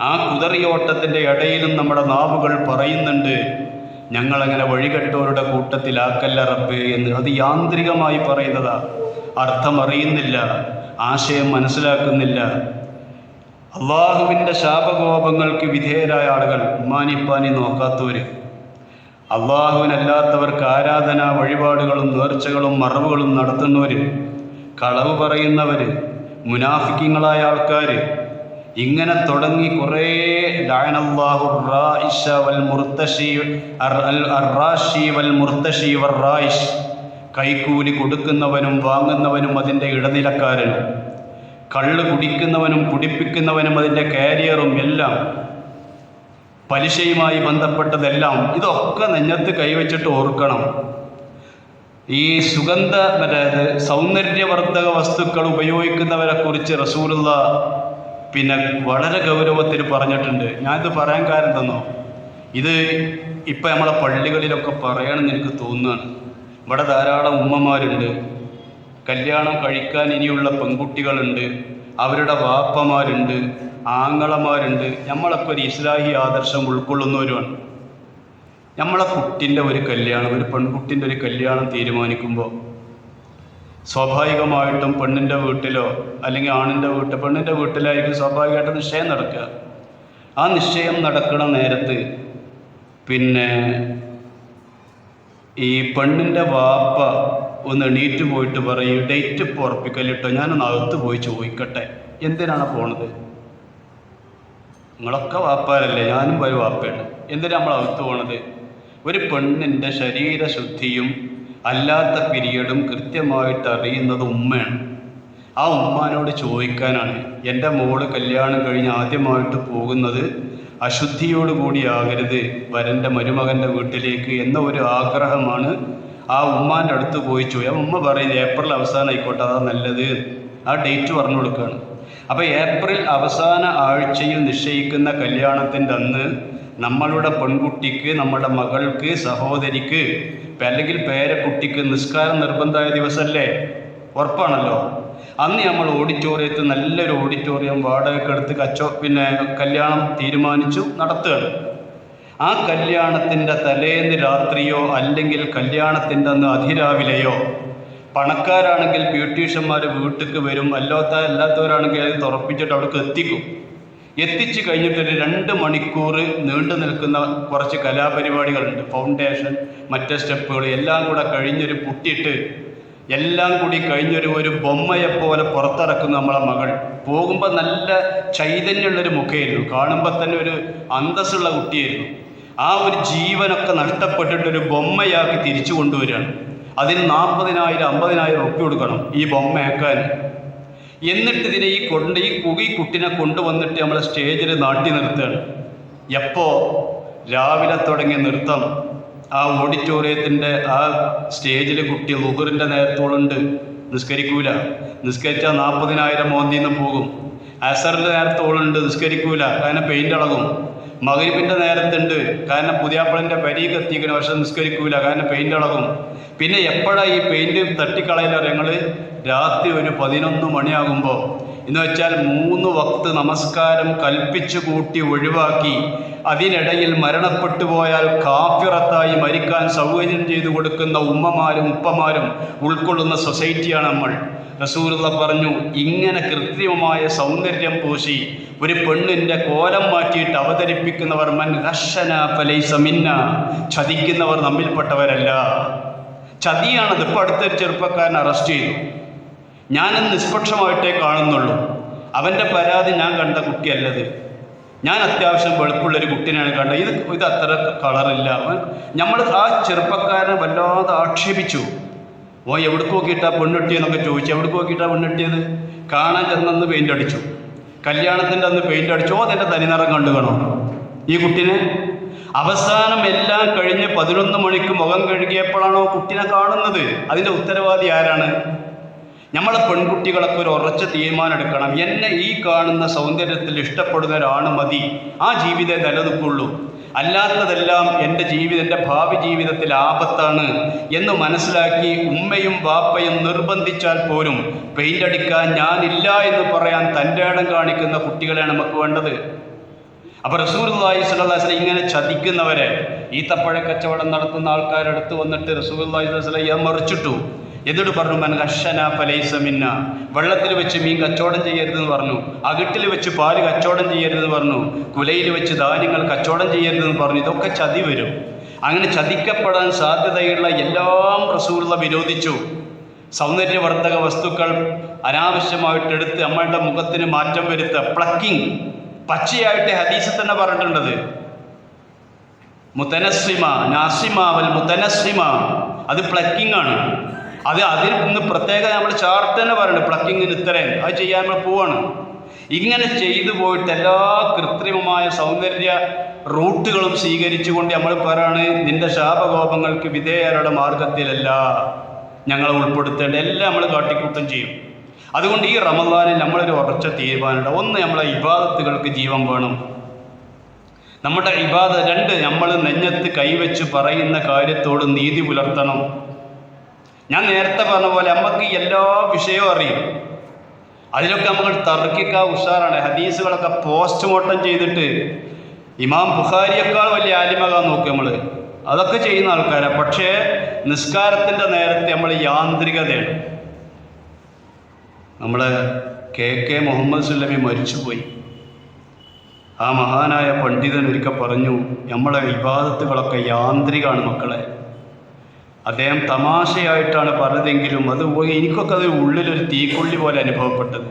Speaker 1: ആ കുതറിയോട്ടത്തിൻ്റെ ഇടയിലും നമ്മുടെ നാവുകൾ പറയുന്നുണ്ട്, ഞങ്ങളങ്ങനെ വഴികെട്ടവരുടെ കൂട്ടത്തിലാക്കല്ല റബ്ബേ എന്ന്. അത് യാന്ത്രികമായി പറയുന്നതാ, അർത്ഥം അറിയുന്നില്ല, ആശയം മനസ്സിലാക്കുന്നില്ല. അള്ളാഹുവിൻ്റെ ശാപകോപങ്ങൾക്ക് വിധേയരായ ആളുകൾ, ഉമ്മാനിപ്പാനി നോക്കാത്തവർ, അള്ളാഹുവിനല്ലാത്തവർക്ക് ആരാധനാ വഴിപാടുകളും നേർച്ചകളും മറവുകളും നടത്തുന്നവർ, കളവ് പറയുന്നവർ, മുനാഫിക്കങ്ങളായ ആൾക്കാർ, ഇങ്ങനെ തുടങ്ങി കുറേ കൈക്കൂലി കൊടുക്കുന്നവനും വാങ്ങുന്നവനും അതിൻ്റെ ഇടനിലക്കാരനും, കള്ള് കുടിക്കുന്നവനും കുടിപ്പിക്കുന്നവനും അതിൻ്റെ കാരിയറും എല്ലാം, പലിശയുമായി ബന്ധപ്പെട്ടതെല്ലാം, ഇതൊക്കെ നെഞ്ഞത്ത് കൈവച്ചിട്ട് ഓർക്കണം. ഈ അതായത് സൗന്ദര്യവർദ്ധക വസ്തുക്കൾ ഉപയോഗിക്കുന്നവരെ കുറിച്ച് റസൂലുള്ള വളരെ ഗൗരവത്തിൽ പറഞ്ഞിട്ടുണ്ട്. ഞാനിത് പറയാൻ കാരണം തന്നോ, ഇത് ഇപ്പം നമ്മളെ പള്ളികളിലൊക്കെ പറയണമെന്ന് എനിക്ക് തോന്നുകയാണ്. ഇവിടെ ധാരാളം ഉമ്മമാരുണ്ട്, കല്യാണം കഴിക്കാൻ ഇനിയുള്ള പെൺകുട്ടികളുണ്ട്, അവരുടെ വാപ്പമാരുണ്ട്, ആങ്ങളമാരുണ്ട്. നമ്മളൊക്കെ ഒരു ഇസ്ലാഹി ആദർശം ഉൾക്കൊള്ളുന്നവരുമാണ്. നമ്മളെ കുട്ടിൻ്റെ ഒരു കല്യാണം, ഒരു പെൺകുട്ടിൻ്റെ ഒരു കല്യാണം തീരുമാനിക്കുമ്പോൾ സ്വാഭാവികമായിട്ടും പെണ്ണിൻ്റെ വീട്ടിലോ അല്ലെങ്കിൽ പെണ്ണിൻ്റെ വീട്ടിലായിരിക്കും സ്വാഭാവികമായിട്ട് നിശ്ചയം നടക്കുക. ആ നിശ്ചയം നടക്കുന്ന നേരത്ത് ഈ പെണ്ണിൻ്റെ വാപ്പ ഒന്ന് എണീറ്റ് പോയിട്ട് പറയും, ഡേറ്റ് ഇപ്പോൾ ഉറപ്പിക്കലിട്ടോ, ഞാനൊന്ന് അകത്ത് പോയി ചോദിക്കട്ടെ. എന്തിനാണ് പോണത്? നിങ്ങളൊക്കെ വാപ്പാരല്ലേ, ഞാനും പോയി വാപ്പയാണ്, എന്തിനാണ് നമ്മൾ അകത്ത് പോണത്? ഒരു പെണ്ണിൻ്റെ ശരീരശുദ്ധിയും അല്ലാത്ത പിരീഡും കൃത്യമായിട്ട് അറിയുന്നത് ഉമ്മയാണ്. ആ ഉമ്മാനോട് ചോദിക്കാനാണ്, എൻ്റെ മോള് കല്യാണം കഴിഞ്ഞ് ആദ്യമായിട്ട് പോകുന്നത് അശുദ്ധിയോടുകൂടിയാകരുത് വരൻ്റെ മരുമകൻ്റെ വീട്ടിലേക്ക് എന്ന ഒരു ആഗ്രഹമാണ്. ആ ഉമ്മാൻ്റെ അടുത്ത് പോയി ചോദിക്കാം. ഉമ്മ പറയുന്നത് ഏപ്രിൽ അവസാനം ആയിക്കോട്ടെ, അതാ നല്ലത്. ആ ഡേറ്റ് പറഞ്ഞു കൊടുക്കുകയാണ്. അപ്പോൾ ഏപ്രിൽ അവസാന ആഴ്ചയിൽ നിശ്ചയിക്കുന്ന കല്യാണത്തിൻ്റെ അന്ന് നമ്മളുടെ പെൺകുട്ടിക്ക്, നമ്മുടെ മകൾക്ക്, സഹോദരിക്ക്, അല്ലെങ്കിൽ പേരക്കുട്ടിക്ക് നിസ്കാരം നിർബന്ധമായ ദിവസമല്ലേ, ഉറപ്പാണല്ലോ. അന്ന് നമ്മൾ ഓഡിറ്റോറിയത്തിൽ നല്ലൊരു ഓഡിറ്റോറിയം വാടകയ്ക്കെടുത്ത് കല്യാണം തീരുമാനിച്ചു നടത്തുകയാണ്. ആ കല്യാണത്തിൻ്റെ തലേന്ന് രാത്രിയോ അല്ലെങ്കിൽ കല്യാണത്തിൻ്റെ അന്ന് അതിരാവിലെയോ, പണക്കാരാണെങ്കിൽ ബ്യൂട്ടീഷ്യന്മാർ വീട്ടിലേക്ക് വരും, അല്ലാത്തവരാണെങ്കിൽ അത് തുറപ്പിച്ചിട്ട് അവിടേക്ക് എത്തിക്കും. എത്തിച്ചു കഴിഞ്ഞിട്ടൊരു 2 മണിക്കൂർ നീണ്ടു നിൽക്കുന്ന കുറച്ച് കലാപരിപാടികളുണ്ട്. ഫൗണ്ടേഷൻ, മറ്റേ സ്റ്റെപ്പുകൾ എല്ലാം കൂടെ കഴിഞ്ഞൊരു പുട്ടിയിട്ട് എല്ലാം കൂടി കഴിഞ്ഞൊരു ബൊമ്മയെപ്പോലെ പുറത്തിറക്കുന്ന നമ്മളെ മകൾ. പോകുമ്പോൾ നല്ല ചൈതന്യമുള്ളൊരു മുഖമായിരുന്നു, കാണുമ്പോൾ തന്നെ ഒരു അന്തസ്സുള്ള കുട്ടിയായിരുന്നു. ആ ഒരു ജീവനൊക്കെ നഷ്ടപ്പെട്ടിട്ടൊരു ബൊമ്മയാക്കി തിരിച്ചു കൊണ്ടുവരികയാണ്. അതിന് 40,000 50,000 റുപ്യ കൊടുക്കണം ഈ ബൊമ്മയാക്കാൻ. എന്നിട്ട് ഇതിനെ ഈ കുട്ടിനെ കൊണ്ടുവന്നിട്ട് നമ്മൾ സ്റ്റേജിൽ നാട്ടി നിർത്തുകയാണ്. എപ്പോൾ? രാവിലെ തുടങ്ങിയ നൃത്തം ആ ഓഡിറ്റോറിയത്തിൻ്റെ ആ സ്റ്റേജിൽ കുട്ടി ളുഹറിൻ്റെ നേരത്തോളുണ്ട്, നിസ്കരിക്കൂല. നിസ്കരിച്ചാൽ 40,000 മോന്തിന്ന് പോകും. അസറിൻ്റെ നേരത്തോളുണ്ട്, നിസ്കരിക്കൂല, കാരണം പെയിൻ്റ് ഇളകും. മഗ്‌രിബിൻ്റെ നേരത്തുണ്ട്, കാരണം പുതിയാപ്പളൻ്റെ പരീക്ക് എത്തിക്കുന്ന വർഷം നിസ്കരിക്കൂല, കാരണം പെയിൻ്റ് ഇളകും. പിന്നെ എപ്പോഴാണ് ഈ പെയിൻറ്റ് തട്ടിക്കളയില്ല? ഞങ്ങൾ രാത്രി ഒരു 11 മണിയാകുമ്പോൾ, എന്ന് വെച്ചാൽ 3 വക്ത് നമസ്കാരം കൽപ്പിച്ചു കൂട്ടി ഒഴിവാക്കി അതിനിടയിൽ മരണപ്പെട്ടു പോയാൽ കാഫിറത്തായി മരിക്കാൻ സൗകര്യം ചെയ്തു കൊടുക്കുന്ന ഉമ്മമാരും ഉപ്പമാരും ഉൾക്കൊള്ളുന്ന സൊസൈറ്റിയാണ് നമ്മൾ. റസൂലുള്ള പറഞ്ഞു, ഇങ്ങനെ കൃത്രിമമായ സൗന്ദര്യം പൂശി ഒരു പെണ്ണിൻ്റെ കോലം മാറ്റിയിട്ട് അവതരിപ്പിക്കുന്നവർ മൻ ഖശന ഫലൈസ മിന്ന, ചതിക്കുന്നവർ നമ്മിൽപ്പെട്ടവരല്ല. ചതിയാണത്. ഇപ്പോൾ അടുത്തൊരു ചെറുപ്പക്കാരൻ അറസ്റ്റ് ചെയ്തു. ഞാനത് നിഷ്പക്ഷമായിട്ടേ കാണുന്നുള്ളൂ. അവൻ്റെ പരാതി ഞാൻ കണ്ട കുട്ടിയല്ലത്, ഞാൻ അത്യാവശ്യം വെളുപ്പുള്ളൊരു കുട്ടീനെയാണ് കണ്ടത്. ഇത് അത്ര കളറില്ല. നമ്മൾ ആ ചെറുപ്പക്കാരനെ വല്ലാതെ ആക്ഷേപിച്ചു. ഓ എവിടേക്ക് നോക്കിയിട്ടാണ് പെണ്ണെട്ടിയെന്നൊക്കെ ചോദിച്ചു. എവിടേക്ക് നോക്കിയിട്ടാണ് പെണ്ണെട്ടിയത്? കാണാൻ ചെന്നന്ന് പെയിൻ്റ് അടിച്ചു, കല്യാണത്തിൻ്റെ അന്ന് പെയിൻ്റ് അടിച്ചു. അതിൻ്റെ തനിനിറം കണ്ടു കാണോ ഈ കുട്ടീനെ? അവസാനം എല്ലാം കഴിഞ്ഞ് 11 മണിക്ക് മുഖം കഴുകിയപ്പോഴാണോ കുട്ടീനെ കാണുന്നത്? അതിൻ്റെ ഉത്തരവാദി ആരാണ്? നമ്മളെ പെൺകുട്ടികളൊക്കെ ഒരു ഉറച്ച തീരുമാനം എടുക്കണം. എന്നെ ഈ കാണുന്ന സൗന്ദര്യത്തിൽ ഇഷ്ടപ്പെടുന്ന ഒരാണ് മതി, ആ ജീവിതം നിലനിൽക്കുള്ളൂ. അല്ലാത്തതെല്ലാം എൻ്റെ ഭാവി ജീവിതത്തിൽ ആപത്താണ് എന്ന് മനസ്സിലാക്കി ഉമ്മയും ബാപ്പയും നിർബന്ധിച്ചാൽ പോലും പെയിൻ്റ് അടിക്കാൻ ഞാനില്ല എന്ന് പറയാൻ തൻ്റെ ഇടം കാണിക്കുന്ന കുട്ടികളെയാണ് നമുക്ക് വേണ്ടത്. അപ്പോൾ റസൂലുള്ളാഹി സ്വല്ലല്ലാഹു അലൈഹി വസല്ലം ഇങ്ങനെ ചതിക്കുന്നവരെ, ഈത്തപ്പഴ കച്ചവടം നടത്തുന്ന ആൾക്കാരെടുത്ത് വന്നിട്ട് റസൂലുള്ളാഹി സ്വല്ലല്ലാഹു അലൈഹി വസല്ലം മറിച്ചിട്ടു. എന്നിട്ട് പറഞ്ഞു, മൻ ഖശ്ശനാ ഫലൈസ മിന്നാ, വെള്ളത്തിൽ വെച്ച് മീൻ കച്ചവടം ചെയ്യരുതെന്ന് പറഞ്ഞു, അകിട്ടിൽ വെച്ച് പാല് കച്ചവടം ചെയ്യരുതെന്ന് പറഞ്ഞു, കുലയിൽ വെച്ച് ധാന്യങ്ങൾ കച്ചവടം ചെയ്യരുതെന്ന് പറഞ്ഞു. ഇതൊക്കെ ചതി വരും. അങ്ങനെ ചതിക്കപ്പെടാൻ സാധ്യതയുള്ള എല്ലാം റസൂലുള്ള വിരോധിച്ചു. സൗന്ദര്യവർദ്ധക വസ്തുക്കൾ അനാവശ്യമായിട്ടെടുത്ത് നമ്മളുടെ മുഖത്തിന് മാറ്റം വരുത്തുക, പ്ലക്കിംഗ്, പച്ചയായിട്ട് ഹദീസിൽ തന്നെ പറഞ്ഞിട്ടുണ്ടത്. മുതനസ്സിമ നാസിമ വൽ മുതനസ്സിമ, അത് പ്ലക്കിംഗ് ആണ്. അതിൽ നിന്ന് പ്രത്യേകം നമ്മൾ ചാർട്ട് തന്നെ പറയുന്നത് പ്ലക്കിങ്ങിന് ഇത്രയും, അത് ചെയ്യാൻ നമ്മൾ പോവാണ്. ഇങ്ങനെ ചെയ്തു പോയിട്ട് എല്ലാ കൃത്രിമമായ സൗന്ദര്യ റൂട്ടുകളും സ്വീകരിച്ചുകൊണ്ട് നമ്മൾ പറയാണ്, നിന്റെ ശാപകോപങ്ങൾക്ക് വിധേയരുടെ മാർഗത്തിലല്ല ഞങ്ങളെ ഉൾപ്പെടുത്തേണ്ട, എല്ലാം നമ്മൾ കാട്ടിക്കൂട്ടം ചെയ്യും. അതുകൊണ്ട് ഈ റമദാനിൽ നമ്മളൊരു ഉറച്ച തീരുമാനമുണ്ട്. ഒന്ന്, നമ്മളെ ഇബാദത്തുകൾക്ക് ജീവൻ വേണം, നമ്മുടെ ഇബാദത്ത്. രണ്ട്, നമ്മൾ നെഞ്ഞത്ത് കൈവച്ച് പറയുന്ന കാര്യത്തോട് നീതി പുലർത്തണം. ഞാൻ നേരത്തെ പറഞ്ഞ പോലെ നമുക്ക് എല്ലാ വിഷയവും അറിയും, അതിലൊക്കെ നമുക്ക് തർക്കിക്കാൻ ഉഷാറാണ്. ഹദീസുകളൊക്കെ പോസ്റ്റ്മോർട്ടം ചെയ്തിട്ട് ഇമാം ബുഖാരിയേക്കാൾ വലിയ ആലിമാകാൻ നോക്കും നമ്മൾ, അതൊക്കെ ചെയ്യുന്ന ആൾക്കാരാണ്. പക്ഷേ നിസ്കാരത്തിൻ്റെ നേരത്തെ നമ്മൾ യാന്ത്രികതയാണ്. നമ്മളെ KK മുഹമ്മദ് സുല്ലമി മരിച്ചുപോയി. ആ മഹാനായ പണ്ഡിതൻ ഒരിക്കൽ പറഞ്ഞു, നമ്മളെ ഇബാദത്തുകളൊക്കെ യാന്ത്രികമാണ് മക്കളെ. അദ്ദേഹം തമാശയായിട്ടാണ് പറഞ്ഞതെങ്കിലും അത് എനിക്കൊക്കെ അത് ഉള്ളിലൊരു തീക്കൊള്ളി പോലെ അനുഭവപ്പെട്ടത്.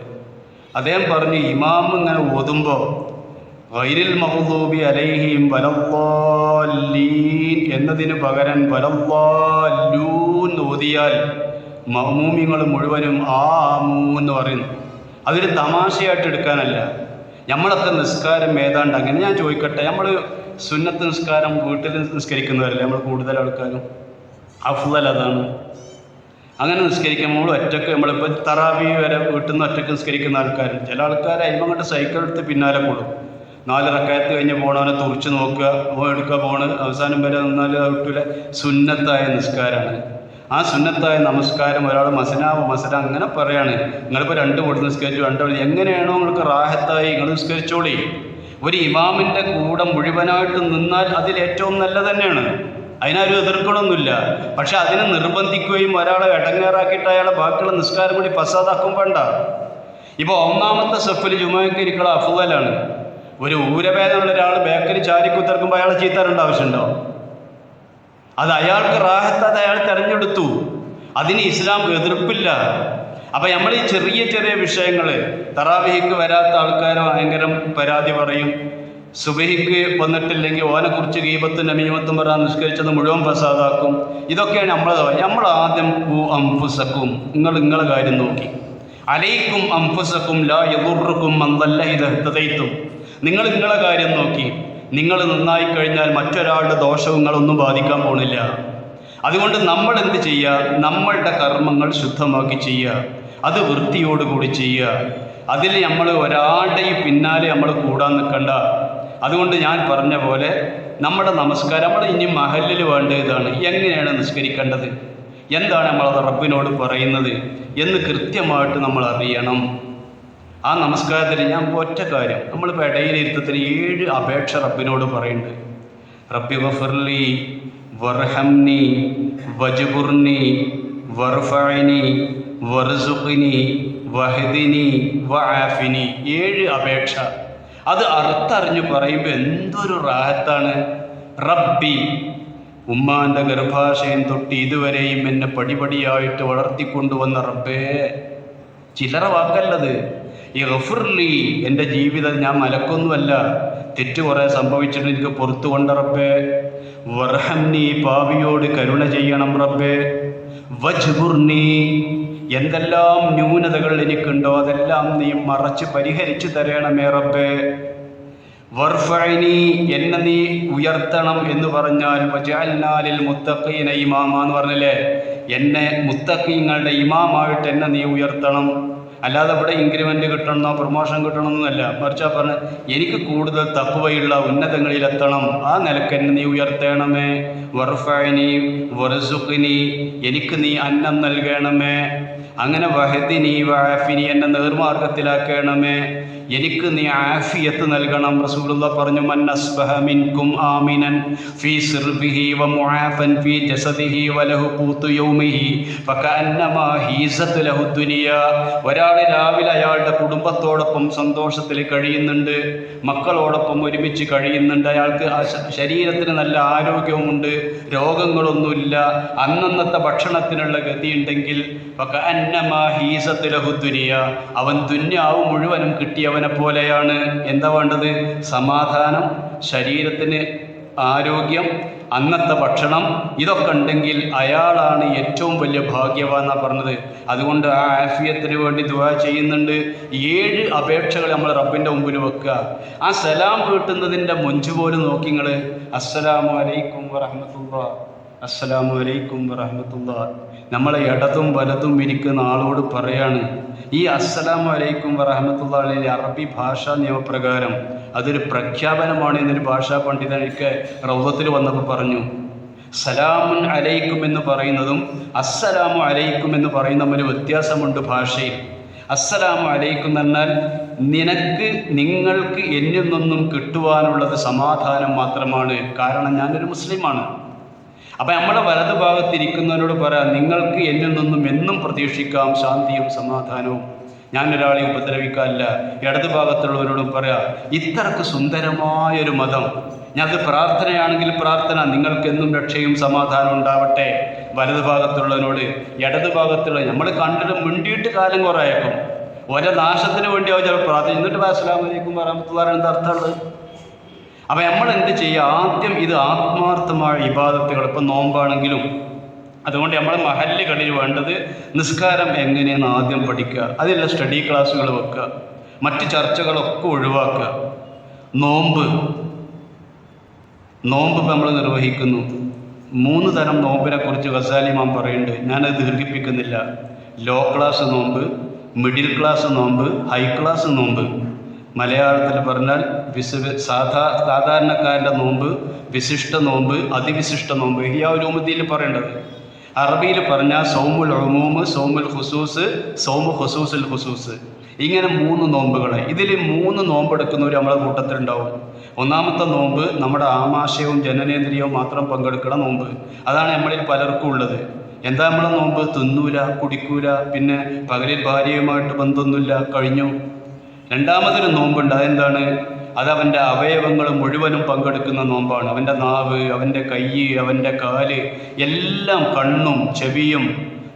Speaker 1: അദ്ദേഹം പറഞ്ഞു, ഇമാം ഇങ്ങനെ ഓതുമ്പോൾ ഗൈരിൽ മഗ്ദൂബി അലൈഹിം വലദ്ദാല്ലീൻ എന്നതിന് പകരം വലദ്ദാല്ലൂൻ ഓതിയാൽ മഅ്മൂമിങ്ങൾ മുഴുവനും എന്ന് പറയുന്നു. അതൊരു തമാശയായിട്ട് എടുക്കാനല്ല. നമ്മളൊക്കെ നിസ്കാരം ഏതാണ്ട് അങ്ങനെ. ഞാൻ ചോദിക്കട്ടെ, നമ്മൾ സുന്നത്ത് നിസ്കാരം വീട്ടിൽ നിസ്കരിക്കുന്നവരല്ലേ നമ്മൾ കൂടുതൽ ആൾക്കാരും? അഫ്ളൽ അതാണ്. അങ്ങനെ നിസ്കരിക്കുമ്പോൾ ഒറ്റക്ക്, നമ്മളിപ്പോൾ തറാവി വരെ വീട്ടിൽ നിന്ന് ഒറ്റക്ക് നിസ്കരിക്കുന്ന ആൾക്കാരുണ്ട്. ചില ആൾക്കാർ അതിമങ്ങോട്ട് സൈക്കിൾ എടുത്ത് പിന്നാലെ കൂടും. 4 റക്അത്ത് കഴിഞ്ഞ് പോണവനെ തുറച്ച് നോക്കുക, എടുക്കുക, പോണ് അവസാനം വരെ നിന്നാൽ കിട്ടൂല. സുന്നത്തായ നിസ്കാരമാണ്. ആ സുന്നത്തായ നമസ്കാരം ഒരാൾ മസന അങ്ങനെ പറയാണ്. നിങ്ങളിപ്പോൾ 2 കൂടെ നിസ്കരിച്ചു, 2 എങ്ങനെയാണോ നിങ്ങൾക്ക് റാഹത്തായി നിങ്ങൾ നിസ്കരിച്ചോളി. ഒരു ഇമാമിൻ്റെ കൂടെ മുഴുവനായിട്ട് നിന്നാൽ അതിലേറ്റവും നല്ല തന്നെയാണ്, അതിനാരും എതിർക്കണമൊന്നുമില്ല. പക്ഷെ അതിനെ നിർബന്ധിക്കുകയും ഒരാളെ ഇടങ്ങേറാക്കിയിട്ട് അയാളെ ബാക്കിയുള്ള നിസ്കാരം കൂടി ഫസാദാക്കും വേണ്ട. ഇപ്പോൾ 1ാമത്തെ സഫിൽ ജുമാക്ക് ഇരിക്കുന്ന അഫ്ളലാണ്. ഒരു ഊരവേദനയുള്ള ഒരാൾ ബേക്കറി ചാരിക്കുത്തിറക്കുമ്പോൾ അയാളെ ചീത്താറേണ്ട ആവശ്യമുണ്ടോ? അത് അയാൾക്ക് റാഹത്ത്, അയാൾ തിരഞ്ഞെടുത്തു. അതിന് ഇസ്ലാം എതിർപ്പില്ല. അപ്പം നമ്മൾ ഈ ചെറിയ ചെറിയ വിഷയങ്ങൾ, തറാവിഹിക്ക് വരാത്ത ആൾക്കാർ ഭയങ്കര പരാതി പറയും. സുബഹിക്ക് വന്നിട്ടില്ലെങ്കിൽ ഓനെക്കുറിച്ച് ഗീബത്തും നമീമത്തും പറയാൻ നിസ്കരിച്ചത് മുഴുവൻ ഫസാദാക്കും. ഇതൊക്കെയാണ് നമ്മൾ ആദ്യം അംഫുസക്കും, നിങ്ങളെ കാര്യം നോക്കി. അലൈക്കും അംഫുസക്കും ലാ യദുർറുക്കും മൻ ദല്ല ഇദ ഹതദൈതും. നിങ്ങളെ കാര്യം നോക്കി. നിങ്ങൾ നന്നായി കഴിഞ്ഞാൽ മറ്റൊരാളുടെ ദോഷവും നിങ്ങളൊന്നും ബാധിക്കാൻ പോണില്ല. അതുകൊണ്ട് നമ്മൾ എന്ത് ചെയ്യുക? നമ്മളുടെ കർമ്മങ്ങൾ ശുദ്ധമാക്കി ചെയ്യുക, അത് വൃത്തിയോടുകൂടി ചെയ്യുക. അതിൽ നമ്മൾ ഒരാളുടെയും പിന്നാലെ നമ്മൾ കൂടാൻ നിൽക്കണ്ട. അതുകൊണ്ട് ഞാൻ പറഞ്ഞ പോലെ നമ്മുടെ നമസ്കാരം, നമ്മൾ ഇനി മഹല്ലിൽ വേണ്ട ഇതാണ്, എങ്ങനെയാണ് നിസ്കരിക്കേണ്ടത്, എന്താണ് നമ്മളത് റബ്ബിനോട് പറയുന്നത് എന്ന് കൃത്യമായിട്ട് നമ്മൾ അറിയണം. ആ നമസ്കാരത്തിൽ ഞാൻ ഒറ്റ കാര്യം, നമ്മളിപ്പോൾ ഇടയിലിരുത്തത്തിന് 7 അപേക്ഷ റബ്ബിനോട് പറയുന്നുണ്ട്. റബ്ബി ഗഫിർലി വർഹംനി വജ്ബുർനി വർഫഅനി വർസുഖ്നി വഹ്ദിനി വആഫിനി. 7 അപേക്ഷ. അത് അർത്ഥറിഞ്ഞ് പറയുമ്പോൾ എന്തൊരു റാഹത്താണ്. റബ്ബി, ഉമ്മാൻ്റെ ഗർഭാശയം തൊട്ട് ഇതുവരെയും എന്നെ പടിപടിയായിട്ട് വളർത്തിക്കൊണ്ടുവന്ന റബ്ബേ, ചില്ലറ വാക്കല്ലത്. ഈ ഗഫുർലി, എൻ്റെ ജീവിതം ഞാൻ മലക്കൊന്നുമല്ല, തെറ്റ് കുറേ സംഭവിച്ചിട്ട് എനിക്ക് പുറത്തു കൊണ്ട റബ്ബേ. വർഹംനി, പാപിയോട് കരുണ ചെയ്യണം റബ്ബേ. വജ്ബുർനി, എന്തെല്ലാം ന്യൂനതകൾ എനിക്കുണ്ടോ അതെല്ലാം നീ മറച്ച് പരിഹരിച്ചു തരണമേ റബ്ബേ. വർഫഅനി, എന്നെ നീ ഉയർത്തണം എന്ന് പറഞ്ഞാൽ വജഅൽനാ ലിൽ മുത്തഖീന ഇമാമ എന്ന് പറഞ്ഞില്ലേ, എന്നെ മുത്തഖീങ്ങളുടെ ഇമാമായിട്ട് എന്നെ നീ ഉയർത്തണം. അല്ലാതെ ഇവിടെ ഇൻക്രിമെൻ്റ് കിട്ടണമെന്നോ പ്രൊമോഷൻ കിട്ടണമെന്നല്ല, മറിച്ചാ പറഞ്ഞ എനിക്ക് കൂടുതൽ തഖ്വയുള്ള ഉന്നതങ്ങളിലെത്തണം, ആ നിലക്ക് എന്നെ നീ ഉയർത്തണമേ. വർഫഅനി വർസുഖ്നി, എനിക്ക് നീ അന്നം നൽകണമേ. അങ്ങനെ വഹദിനി വആഫിനി, എന്നെ നേർമാർഗത്തിലാക്കണമേ, എനിക്ക് നീ ആഫിയത്ത് നൽകണം. റസൂലുള്ളാഹി പറഞ്ഞു, മൻ അസ്ബഹ മിൻകും ആമിനൻ ഫീ സിർബിഹി വമുആഫൻ ഫീ ജസദിഹി വലഹു ഖൂതു യൗമിഹി ഫകഅന്നമാ ഹീസത്ത് ലഹു ദുനിയ. ഒരാൾ രാവിലെ അയാളുടെ കുടുംബത്തോടൊപ്പം സന്തോഷത്തിൽ കഴിയുന്നുണ്ട്, മക്കളോടൊപ്പം ഒരുമിച്ച് കഴിയുന്നുണ്ട്, അയാൾക്ക് ശരീരത്തിന് നല്ല ആരോഗ്യവുമുണ്ട്, രോഗങ്ങളൊന്നുമില്ല, അന്നന്നത്തെ ഭക്ഷണത്തിനുള്ള ഗതിയുണ്ടെങ്കിൽ ഫകഅന്നമാ ഹീസത്ത് ലഹു ദുനിയ, അവൻ ദുന്യാവ് മുഴുവനും കിട്ടിയവനെ പോലെയാണ്. എന്താ വേണ്ടത്? സമാധാനം, ശരീരത്തിന് ആരോഗ്യം, അന്നത്തെ ഭക്ഷണം, ഇതൊക്കെ ഉണ്ടെങ്കിൽ അയാളാണ് ഏറ്റവും വലിയ ഭാഗ്യവാൻ എന്നാണ് പറഞ്ഞത്. അതുകൊണ്ട് ആ ആഫിയത്തിന് വേണ്ടി ദുആ ചെയ്യുന്നുണ്ട്. 7 അപേക്ഷകൾ നമ്മൾ റബ്ബിൻ്റെ മുമ്പിൽ വെക്കുക. ആ സലാം വീട്ടുന്നതിൻ്റെ മുഞ്ച് പോലും നോക്കി നിങ്ങൾ, അസ്സലാമു അലൈക്കും വറഹ്മത്തുള്ളാഹി, അസ്സലാമു അലൈക്കും വറഹ്മത്തുള്ളാഹി. നമ്മളെ ഇടതും വലതും ഇരിക്കുന്ന ആളോട് പറയാണ് ഈ അസ്സലാമു അലൈക്കും വറഹ്മത്തുള്ളാഹി അറബി ഭാഷാ നിയമപ്രകാരം അതൊരു പ്രഖ്യാപനമാണ് എന്നൊരു ഭാഷാ പണ്ഡിതൻ എനിക്ക് റൗദത്തിൽ വന്നപ്പോൾ പറഞ്ഞു. സലാമുൻ അലൈക്കും എന്ന് പറയുന്നതും അസ്സലാമു അലൈക്കും എന്ന് പറയുന്ന തമ്മിൽ വ്യത്യാസമുണ്ട് ഭാഷയിൽ. അസ്സലാമു അലൈക്കും എന്ന് പറഞ്ഞാൽ നിങ്ങൾക്ക് എന്നിൽ നിന്നും കിട്ടുവാനുള്ളത് സമാധാനം മാത്രമാണ്, കാരണം ഞാനൊരു മുസ്ലിമാണ്. അപ്പം നമ്മളെ വലതു ഭാഗത്തിരിക്കുന്നവരോട് പറയാം, നിങ്ങൾക്ക് എന്നിൽ നിന്നും എന്നും പ്രതീക്ഷിക്കാം ശാന്തിയും സമാധാനവും, ഞാനൊരാളെ ഉപദ്രവിക്കാനില്ല. ഇടതു ഭാഗത്തുള്ളവരോടും പറയാം, ഇത്രക്ക് സുന്ദരമായൊരു മതം, ഞാനത് പ്രാർത്ഥനയാണെങ്കിൽ പ്രാർത്ഥന, നിങ്ങൾക്കെന്നും രക്ഷയും സമാധാനം ഉണ്ടാവട്ടെ. വലതു ഭാഗത്തുള്ളവനോട് ഇടതു ഭാഗത്തുള്ള നമ്മൾ കണ്ടിട്ട് മിണ്ടിയിട്ട് കാലം കുറേയാക്കും, ഓരോ നാശത്തിന് വേണ്ടിയാവും ചിലപ്പോൾ പ്രാർത്ഥന, എന്നിട്ട് അസ്സലാമു അലൈക്കും വറഹ്മത്തുള്ളാഹി എന്താ അർത്ഥമുള്ളത്? അപ്പം നമ്മൾ എന്ത് ചെയ്യുക? ആദ്യം ഇത് ആത്മാർത്ഥമായ ഇബാദത്തുകൾ, ഇപ്പം നോമ്പാണെങ്കിലും. അതുകൊണ്ട് നമ്മൾ മഹല്ലുകളിൽ വേണ്ടത് നിസ്കാരം എങ്ങനെയെന്ന് ആദ്യം പഠിക്കുക, അതിലുള്ള സ്റ്റഡി ക്ലാസ്സുകൾ വെക്കുക, മറ്റ് ചർച്ചകളൊക്കെ ഒഴിവാക്കുക. നോമ്പ് ഇപ്പം നമ്മൾ നിർവഹിക്കുന്നു. 3 തരം നോമ്പിനെ കുറിച്ച് ഗസാലി ഇമാം പറയുന്നുണ്ട്, ഞാനത് ദീർഘിപ്പിക്കുന്നില്ല. ലോ ക്ലാസ് നോമ്പ്, മിഡിൽ ക്ലാസ് നോമ്പ്, ഹൈ ക്ലാസ് നോമ്പ്. മലയാളത്തിൽ പറഞ്ഞാൽ സാധാരണക്കാരൻ്റെ നോമ്പ്, വിശിഷ്ട നോമ്പ്, അതിവിശിഷ്ട നോമ്പ്. ഈ ആ ഉലൂമുദ്ദീനിൽ പറയേണ്ടത്. അറബിയിൽ പറഞ്ഞാൽ സൗമുൽ ഉമൂമ്, സൗമുൽ ഖുസൂസ്, സൗമു ഖുസൂസുൽ ഖുസൂസ്. ഇങ്ങനെ 3 നോമ്പുകളെ. ഇതിൽ 3 നോമ്പെടുക്കുന്നവർ നമ്മളെ കൂട്ടത്തിലുണ്ടാവും. ഒന്നാമത്തെ നോമ്പ് നമ്മുടെ ആമാശയവും ജനനേന്ദ്രിയവും മാത്രം പങ്കെടുക്കുന്ന നോമ്പ്. അതാണ് നമ്മളിൽ പലർക്കും ഉള്ളത്. എന്താ നമ്മളെ നോമ്പ്? തിന്നൂല, കുടിക്കൂല, പിന്നെ പകലിൽ ഭാര്യയുമായിട്ട് ബന്ധമൊന്നുമില്ല, കഴിഞ്ഞു. രണ്ടാമതൊരു നോമ്പുണ്ട്, അതെന്താണ്? അതവൻ്റെ അവയവങ്ങൾ മുഴുവനും പങ്കെടുക്കുന്ന നോമ്പാണ്. അവൻ്റെ നാവ്, അവൻ്റെ കൈ, അവൻ്റെ കാല്, എല്ലാം, കണ്ണും ചെവിയും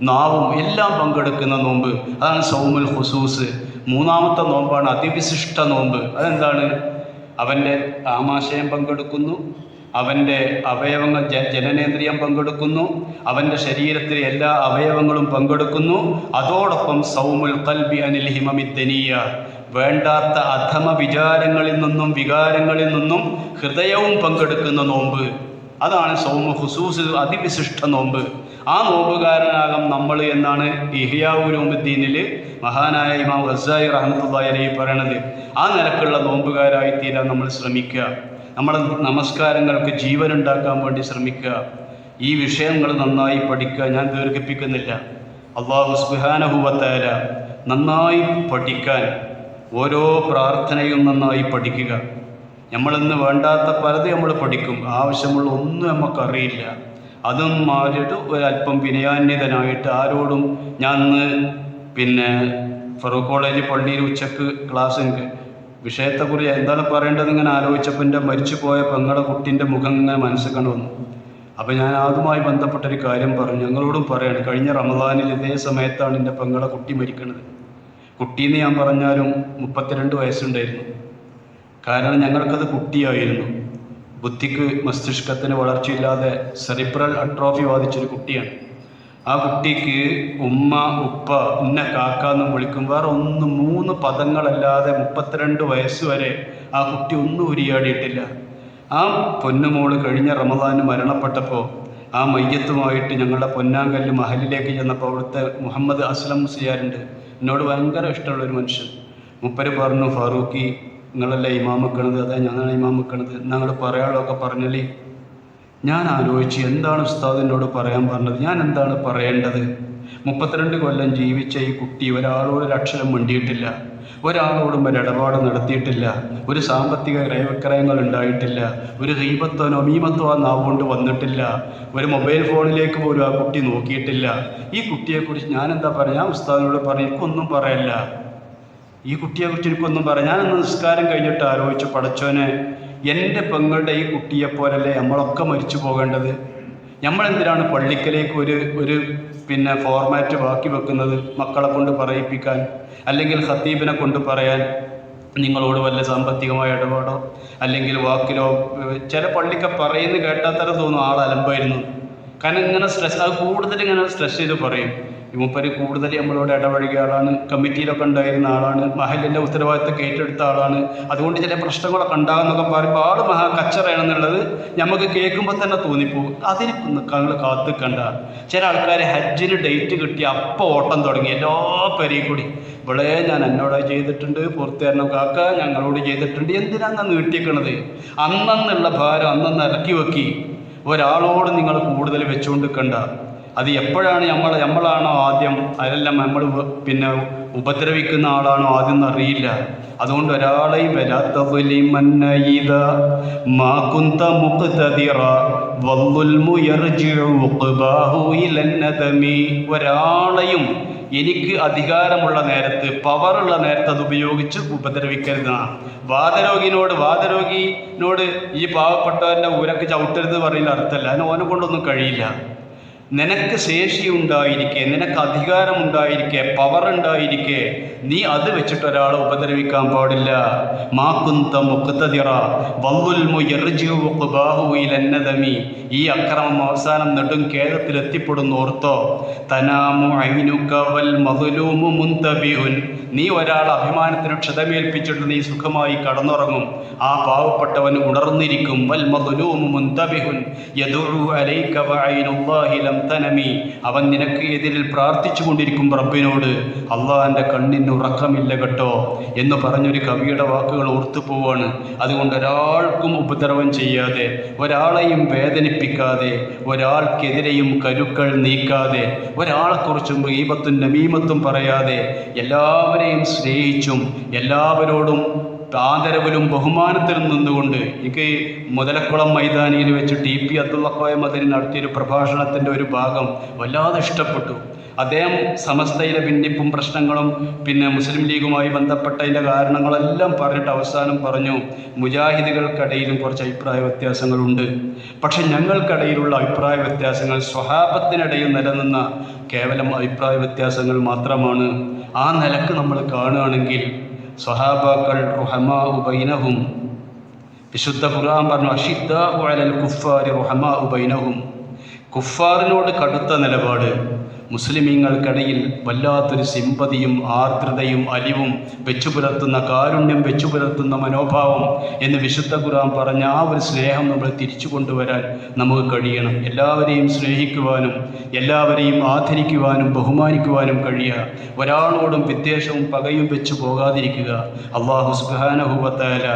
Speaker 1: നാവും എല്ലാം പങ്കെടുക്കുന്ന നോമ്പ്. അതാണ് സൗമുൽ ഖുസൂസ്. 3ാമത്തെ നോമ്പാണ് അതിവിശിഷ്ട നോമ്പ്. അതെന്താണ്? അവൻ്റെ ആമാശയം പങ്കെടുക്കുന്നു, അവൻ്റെ അവയവങ്ങൾ ജനനേന്ദ്രിയം പങ്കെടുക്കുന്നു, അവൻ്റെ ശരീരത്തിലെ എല്ലാ അവയവങ്ങളും പങ്കെടുക്കുന്നു. അതോടൊപ്പം സൗമുൽ ഖൽബി അനിൽ ഹിമമി ദനിയ, വേണ്ടാത്ത അധമ വിചാരങ്ങളിൽ നിന്നും വികാരങ്ങളിൽ നിന്നും ഹൃദയവും പങ്കെടുക്കുന്ന നോമ്പ്. അതാണ് സൗമു ഖുസൂസ്, അതിവിശിഷ്ട നോമ്പ്. ആ നോമ്പുകാരനാകാം നമ്മൾ എന്നാണ് ഇഹ്യാ ഉലൂമുദ്ദീനിൽ മഹാനായ ഇമാം ഗസാലി റഹ്മത്തുള്ളാഹി അലൈഹി പറയണത്. ആ നിലക്കുള്ള നോമ്പുകാരായി തീരാൻ നമ്മൾ ശ്രമിക്കുക. നമ്മളെ നമസ്കാരങ്ങൾക്ക് ജീവനുണ്ടാക്കാൻ വേണ്ടി ശ്രമിക്കുക. ഈ വിഷയങ്ങൾ നന്നായി പഠിക്കുക. ഞാൻ ദീർഘിപ്പിക്കുന്നില്ല. അല്ലാഹു സുബ്ഹാനഹു വ തആല നന്നായി പഠിക്കാൻ, ഓരോ പ്രാർത്ഥനയും നന്നായി പഠിക്കുക. നമ്മളിന്ന് വേണ്ടാത്ത പലത് നമ്മൾ പഠിക്കും, ആവശ്യമുള്ള ഒന്നും നമുക്കറിയില്ല. അതും മാറിയിട്ട് ഒരല്പം വിനയാന്വിതനായിട്ട് ആരോടും ഞാൻ പിന്നെ ഫറൂഖ് കോളേജ് പള്ളിയിൽ ഉച്ചക്ക് ക്ലാസ്സിന് വിഷയത്തെക്കുറിച്ച് എന്താണ് പറയേണ്ടത് ഇങ്ങനെ ആലോചിച്ചപ്പോൾ എൻ്റെ മരിച്ചു പോയ പെങ്ങളുടെ കുട്ടീൻ്റെ മുഖം ഇങ്ങനെ മനസ്സിൽ കണ്ടു വന്നു. അപ്പോൾ ഞാൻ അതുമായി ബന്ധപ്പെട്ടൊരു കാര്യം പറഞ്ഞു. ഞങ്ങളോടും പറയാണ്, കഴിഞ്ഞ റമദാനിൽ ഇതേ സമയത്താണ് എൻ്റെ പെങ്ങളുടെ കുട്ടി മരിക്കുന്നത്. കുട്ടിയെന്ന് ഞാൻ പറഞ്ഞാലും 32 വയസ്സുണ്ടായിരുന്നു. കാരണം ഞങ്ങൾക്കത് കുട്ടിയായിരുന്നു. ബുദ്ധിക്ക് മസ്തിഷ്കത്തിന് വളർച്ചയില്ലാതെ സെറിബ്രൽ അട്രോഫി ബാധിച്ചൊരു കുട്ടിയാണ്. ആ കുട്ടിക്ക് ഉമ്മ, ഉപ്പ, ഉന്ന, കാക്ക എന്നും വിളിക്കും. വേറെ 3 പദങ്ങളല്ലാതെ 32 വയസ്സ് വരെ ആ കുട്ടി ഒന്നും ഉരിയാടിയിട്ടില്ല. ആ പൊന്നുമോള് കഴിഞ്ഞ റമദാന് മരണപ്പെട്ടപ്പോൾ ആ മയ്യത്തുമായിട്ട് ഞങ്ങളുടെ പൊന്നാങ്കല്ല് മഹലിലേക്ക് ചെന്നപ്പോൾ അവിടുത്തെ മുഹമ്മദ് അസ്ലം മുസ്ലിയാരുണ്ട്, എന്നോട് ഭയങ്കര ഇഷ്ടമുള്ളൊരു മനുഷ്യൻ. മുപ്പര് പറഞ്ഞു, ഫാറൂഖി നിങ്ങളല്ലേ ഇമാം വെക്കണത്? അതെ ഞാനാണ് ഇമാം വെക്കണത്. ഞങ്ങൾ പറയാനുള്ളതൊക്കെ പറഞ്ഞല്ലേ. ഞാൻ ആലോചിച്ച് എന്താണ് ഉസ്താദ് എന്നോട് പറയാൻ പറഞ്ഞത്, ഞാൻ എന്താണ് പറയേണ്ടത്? 32 കൊല്ലം ജീവിച്ച ഈ കുട്ടി ഒരാളോട് ഒരു അക്ഷരം മിണ്ടിയിട്ടില്ല, ഒരാളോടും ഒരു ഇടപാട് നടത്തിയിട്ടില്ല, ഒരു സാമ്പത്തിക ക്രയവിക്രയങ്ങൾ ഉണ്ടായിട്ടില്ല, ഒരു ഗീബത്തോ നമീമത്തോ ആ നാവുകൊണ്ട് വന്നിട്ടില്ല, ഒരു മൊബൈൽ ഫോണിലേക്ക് പോലും ആ കുട്ടി നോക്കിയിട്ടില്ല. ഈ കുട്ടിയെക്കുറിച്ച് ഞാൻ എന്താ പറയുക? ഞാൻ ഉസ്താദിനോട് പറഞ്ഞു, എനിക്കൊന്നും പറയല്ല, ഈ കുട്ടിയെക്കുറിച്ച് എനിക്കൊന്നും പറയാം. ഞാനൊന്ന് നിസ്കാരം കഴിഞ്ഞിട്ട് ആലോചിച്ചു, പടച്ചോനെ, എൻ്റെ പെങ്ങളുടെ ഈ കുട്ടിയെപ്പോലല്ലേ നമ്മളൊക്കെ മരിച്ചു പോകേണ്ടത്? നമ്മളെന്തിനാണ് പള്ളിക്കലേക്ക് ഒരു ഫോർമാറ്റ് ബാക്കി വെക്കുന്നത്? മക്കളെ കൊണ്ട് പറയിപ്പിക്കാൻ, അല്ലെങ്കിൽ ഖത്തീബിനെ കൊണ്ട് പറയാൻ നിങ്ങളോട് വല്ല സാമ്പത്തികമായ ഇടപാടോ അല്ലെങ്കിൽ വാക്കിലോ. ചില പള്ളിക്ക് പറയുന്നത് കേട്ടാൽ തന്നെ തോന്നും ആൾ അലമ്പായിരുന്നു. കാരണം ഇങ്ങനെ സ്ട്രെസ്, അത് കൂടുതൽ ഇങ്ങനെ സ്ട്രെസ് ചെയ്ത് പറയും. മൂപ്പര് കൂടുതൽ നമ്മളോട് ഇടപഴകിയ ആളാണ്, കമ്മിറ്റിയിലൊക്കെ ഉണ്ടായിരുന്ന ആളാണ്, മഹലിൻ്റെ ഉത്തരവാദിത്തം ഏറ്റെടുത്ത ആളാണ്, അതുകൊണ്ട് ചില പ്രശ്നങ്ങളൊക്കെ ഉണ്ടാകുന്നൊക്കെ പറയുമ്പോൾ ആൾ മഹാ കച്ചറയാണെന്നുള്ളത് നമുക്ക് കേൾക്കുമ്പോൾ തന്നെ തോന്നിപ്പോകും. അതിന് നിങ്ങൾ കാത്തിക്കണ്ട. ചില ആൾക്കാർ ഹജ്ജിന് ഡേറ്റ് കിട്ടി അപ്പോൾ ഓട്ടം തുടങ്ങി എല്ലാ പെരയും കൂടി, ഇവിടെ ഞാൻ എന്നോട് ചെയ്തിട്ടുണ്ട്, പൂർത്തീകരണം കാക്ക ഞങ്ങളോട് ചെയ്തിട്ടുണ്ട്. എന്തിനാണ് നീട്ടിക്കണത്? അന്നുള്ള ഭാരം അന്നന്ന് ഇറക്കി വെക്കി ഒരാളോട് നിങ്ങൾ കൂടുതൽ വെച്ചുകൊണ്ടിരിക്കണ്ട. അത് എപ്പോഴാണ് നമ്മളാണോ ആദ്യം, അതെല്ലാം നമ്മൾ ഉപദ്രവിക്കുന്ന ആളാണോ ആദ്യം എന്നറിയില്ല. അതുകൊണ്ട് ഒരാളെയും ഒരാളെയും എനിക്ക് അധികാരമുള്ള നേരത്ത്, പവറുള്ള നേരത്ത് അത് ഉപയോഗിച്ച് ഉപദ്രവിക്കരുതാണ്. വാദരോഗിനോട് ഈ പാവപ്പെട്ടവൻ്റെ ഊരക്ക് ചവിട്ടരുത് പറയുന്ന അർത്ഥമല്ല. അതിന് ഓനെ കൊണ്ടൊന്നും കഴിയില്ല. നിനക്ക് ശേഷി ഉണ്ടായിരിക്കെ, നിനക്ക് അധികാരമുണ്ടായിരിക്കെ, പവർ ഉണ്ടായിരിക്കെ നീ അത് വെച്ചിട്ട് ഒരാളെ ഉപദ്രവിക്കാൻ പാടില്ല. ഈ അക്രമം അവസാനം നെടും ഖേദത്തിൽ എത്തിപ്പെടുന്നു. ഓർത്തോ, തനാമു ഐനുക വൽ മദ്ലൂമു മുന്തബിഉൻ. നീ ഒരാൾ അഭിമാനത്തിന് ക്ഷതമേൽപ്പിച്ചിട്ട് നീ സുഖമായി കടന്നുറങ്ങും, ആ പാവപ്പെട്ടവൻ ഉണർന്നിരിക്കും. വൽ മദ്ലൂമു മുന്തബിഉൻ യദഉ അലൈക വഅൈനുല്ലാഹി ലം തനമി. അവൻ നിനക്ക് എതിരിൽ പ്രാർത്ഥിച്ചു കൊണ്ടിരിക്കും റബ്ബിനോട്, അള്ളാഹിൻ്റെ കണ്ണിന് ഉറക്കമില്ല കേട്ടോ എന്ന് പറഞ്ഞൊരു കവിയുടെ വാക്കുകൾ ഓർത്തു പോവാണ്. അതുകൊണ്ട് ഒരാൾക്കും ഉപദ്രവം ചെയ്യാതെ, ഒരാളെയും വേദനിപ്പിക്കാതെ, ഒരാൾക്കെതിരെയും കരുക്കൾ നീക്കാതെ, ഒരാളെക്കുറിച്ചും ഗീബത്തും നമീമത്തും പറയാതെ, എല്ലാവരെയും സ്നേഹിച്ചും എല്ലാവരോടും ആദരവിലും ബഹുമാനത്തിലും നിന്നുകൊണ്ട്. എനിക്ക് മുതലക്കുളം മൈതാനിയിൽ വെച്ച് TP അബ്ദുള്ള കോയ മദനി നടത്തിയൊരു പ്രഭാഷണത്തിൻ്റെ ഒരു ഭാഗം വല്ലാതെ ഇഷ്ടപ്പെട്ടു. അദ്ദേഹം സമസ്തയിലെ ഭിന്നിപ്പും പ്രശ്നങ്ങളും മുസ്ലിം ലീഗുമായി ബന്ധപ്പെട്ടതിൻ്റെ കാരണങ്ങളെല്ലാം പറഞ്ഞിട്ട് അവസാനം പറഞ്ഞു, മുജാഹിദുകൾക്കിടയിലും കുറച്ച് അഭിപ്രായ വ്യത്യാസങ്ങളുണ്ട്, പക്ഷെ ഞങ്ങൾക്കിടയിലുള്ള അഭിപ്രായ വ്യത്യാസങ്ങൾ സ്വഹാബത്തിനിടയിൽ നിലനിന്ന കേവലം അഭിപ്രായ വ്യത്യാസങ്ങൾ മാത്രമാണ്. ആ നിലക്ക് നമ്മൾ കാണുകയാണെങ്കിൽ സ്വഹാബാക്കൾ റുഹമാഉ ബൈനഹും, വിശുദ്ധ ഖുർആൻ പറഞ്ഞു അഷിദ്ദാഉ അലൽ കുഫാരി റുഹമാഉ ബൈനഹും. കുഫാറിനോട് കടുത്ത നിലപാട്, മുസ്ലിമീങ്ങൾക്കിടയിൽ വല്ലാത്തൊരു സിമ്പതിയും ആർദ്രതയും അലിവും വെച്ചുപുലർത്തുന്ന, കാരുണ്യം വെച്ചുപുലർത്തുന്ന മനോഭാവം എന്ന് വിശുദ്ധ ഖുർആൻ പറഞ്ഞ ആ ഒരു സ്നേഹം നമ്മൾ തിരിച്ചു കൊണ്ടുവരാൻ നമുക്ക് കഴിയണം. എല്ലാവരെയും സ്നേഹിക്കുവാനും എല്ലാവരെയും ആദരിക്കുവാനും ബഹുമാനിക്കുവാനും കഴിയുക. ഒരാളോടും വിദ്വേഷവും പകയും വെച്ചു പോകാതിരിക്കുക. അല്ലാഹു സുബ്ഹാനഹു വ തആല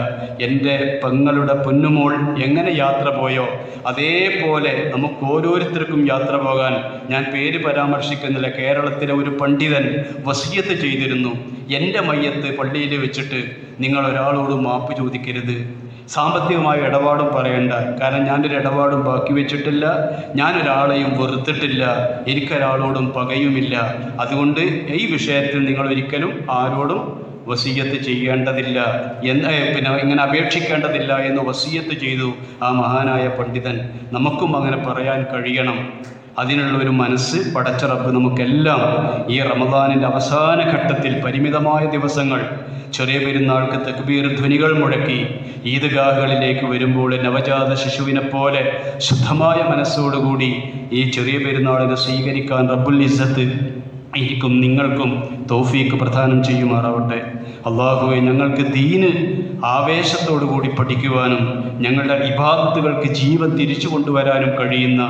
Speaker 1: എൻ്റെ പെങ്ങളുടെ പൊന്നുമോൾ എങ്ങനെ യാത്ര പോയോ അതേപോലെ നമുക്ക് ഓരോരുത്തർക്കും യാത്ര പോകാൻ, ഞാൻ പേര് പരാമർശിക്കുന്നില്ല, കേരളത്തിലെ ഒരു പണ്ഡിതൻ വസിയത്ത് ചെയ്തിരുന്നു, എൻ്റെ മയ്യത്ത് പള്ളിയിൽ വെച്ചിട്ട് നിങ്ങൾ ഒരാളോടും മാപ്പ് ചോദിക്കരുത്, സാമ്പത്തികമായ ഇടപാടും പറയണ്ട, കാരണം ഞാനൊരു ഇടപാടും ബാക്കി വെച്ചിട്ടില്ല, ഞാനൊരാളെയും വെറുത്തിട്ടില്ല, എനിക്കൊരാളോടും പകയുമില്ല, അതുകൊണ്ട് ഈ വിഷയത്തിൽ നിങ്ങൾ ഒരിക്കലും ആരോടും വസിയത്ത് ചെയ്യേണ്ടതില്ല ഇങ്ങനെ അപേക്ഷിക്കേണ്ടതില്ല എന്ന് വസിയത്ത് ചെയ്തു ആ മഹാനായ പണ്ഡിതൻ. നമുക്കും അങ്ങനെ പറയാൻ കഴിയണം. അതിനുള്ള ഒരു മനസ്സ് പടച്ച റബ്ബ് നമുക്കെല്ലാം ഈ റമദാനിൻ്റെ അവസാന ഘട്ടത്തിൽ, പരിമിതമായ ദിവസങ്ങൾ, ചെറിയ പെരുന്നാൾക്ക് തക്ബീർ ധ്വനികൾ മുഴക്കി ഈദ്ഗാഹുകളിലേക്ക് വരുമ്പോൾ നവജാത ശിശുവിനെ പോലെ ശുദ്ധമായ മനസ്സോടുകൂടി ഈ ചെറിയ പെരുന്നാളിനെ സ്വീകരിക്കാൻ റബ്ബുൽ ഇസ്സത്ത് എനിക്കും നിങ്ങൾക്കും തൗഫീക്ക് പ്രദാനം ചെയ്യുമാറാവട്ടെ. അല്ലാഹുവേ, ഞങ്ങൾക്ക് ദീന് ആവേശത്തോടു കൂടി പഠിക്കുവാനും ഞങ്ങളുടെ ഇബാദത്തുകൾക്ക് ജീവൻ തിരിച്ചു കൊണ്ടുവരാനും കഴിയുന്ന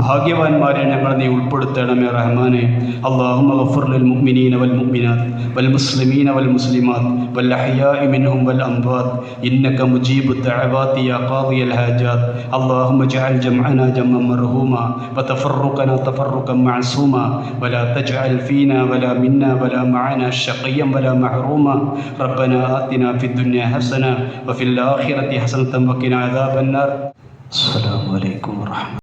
Speaker 1: ഭാഗ്യവാന്മാരെ ഞങ്ങളെ നീ ഉൾപ്പെടുത്തണമേ റഹ്മാനെ. അല്ലാഹുമ്മ ഗഫിർ ലിൽ മുഅ്മിനീന വൽ മുഅ്മിനാത്ത് വൽ മുസ്ലിമീന വൽ മുസ്ലിമാത്ത് വൽ അഹ്യാഇ മിൻഹും വൽ അംവാത്ത് ഇന്നക മുജീബു ദഅവാതി യാ ഖാദിയൽ ഹാജാത്ത്. അല്ലാഹുമ്മ ജഅൽ ജംഅനാ ജംഅൻ മർഹൂമാ വതഫറഖനാ തഫറഖൻ മഅസൂമാ വലാ തജ്അൽ ഫീനാ വലാ മിന്നാ വലാ മഅനാ ശഖിയ്യൻ വലാ മഹ്റൂമാ. റബ്ബനാ ആതിനാ ഫിദ് ദുനിയാ ഹസന വഫിൽ ആഖിറതി ഹസനതൻ വഖിനാ അദാബൻ നാർ. അസ്സലാമു അലൈക്കും വറഹ്മത്തുള്ളാഹി.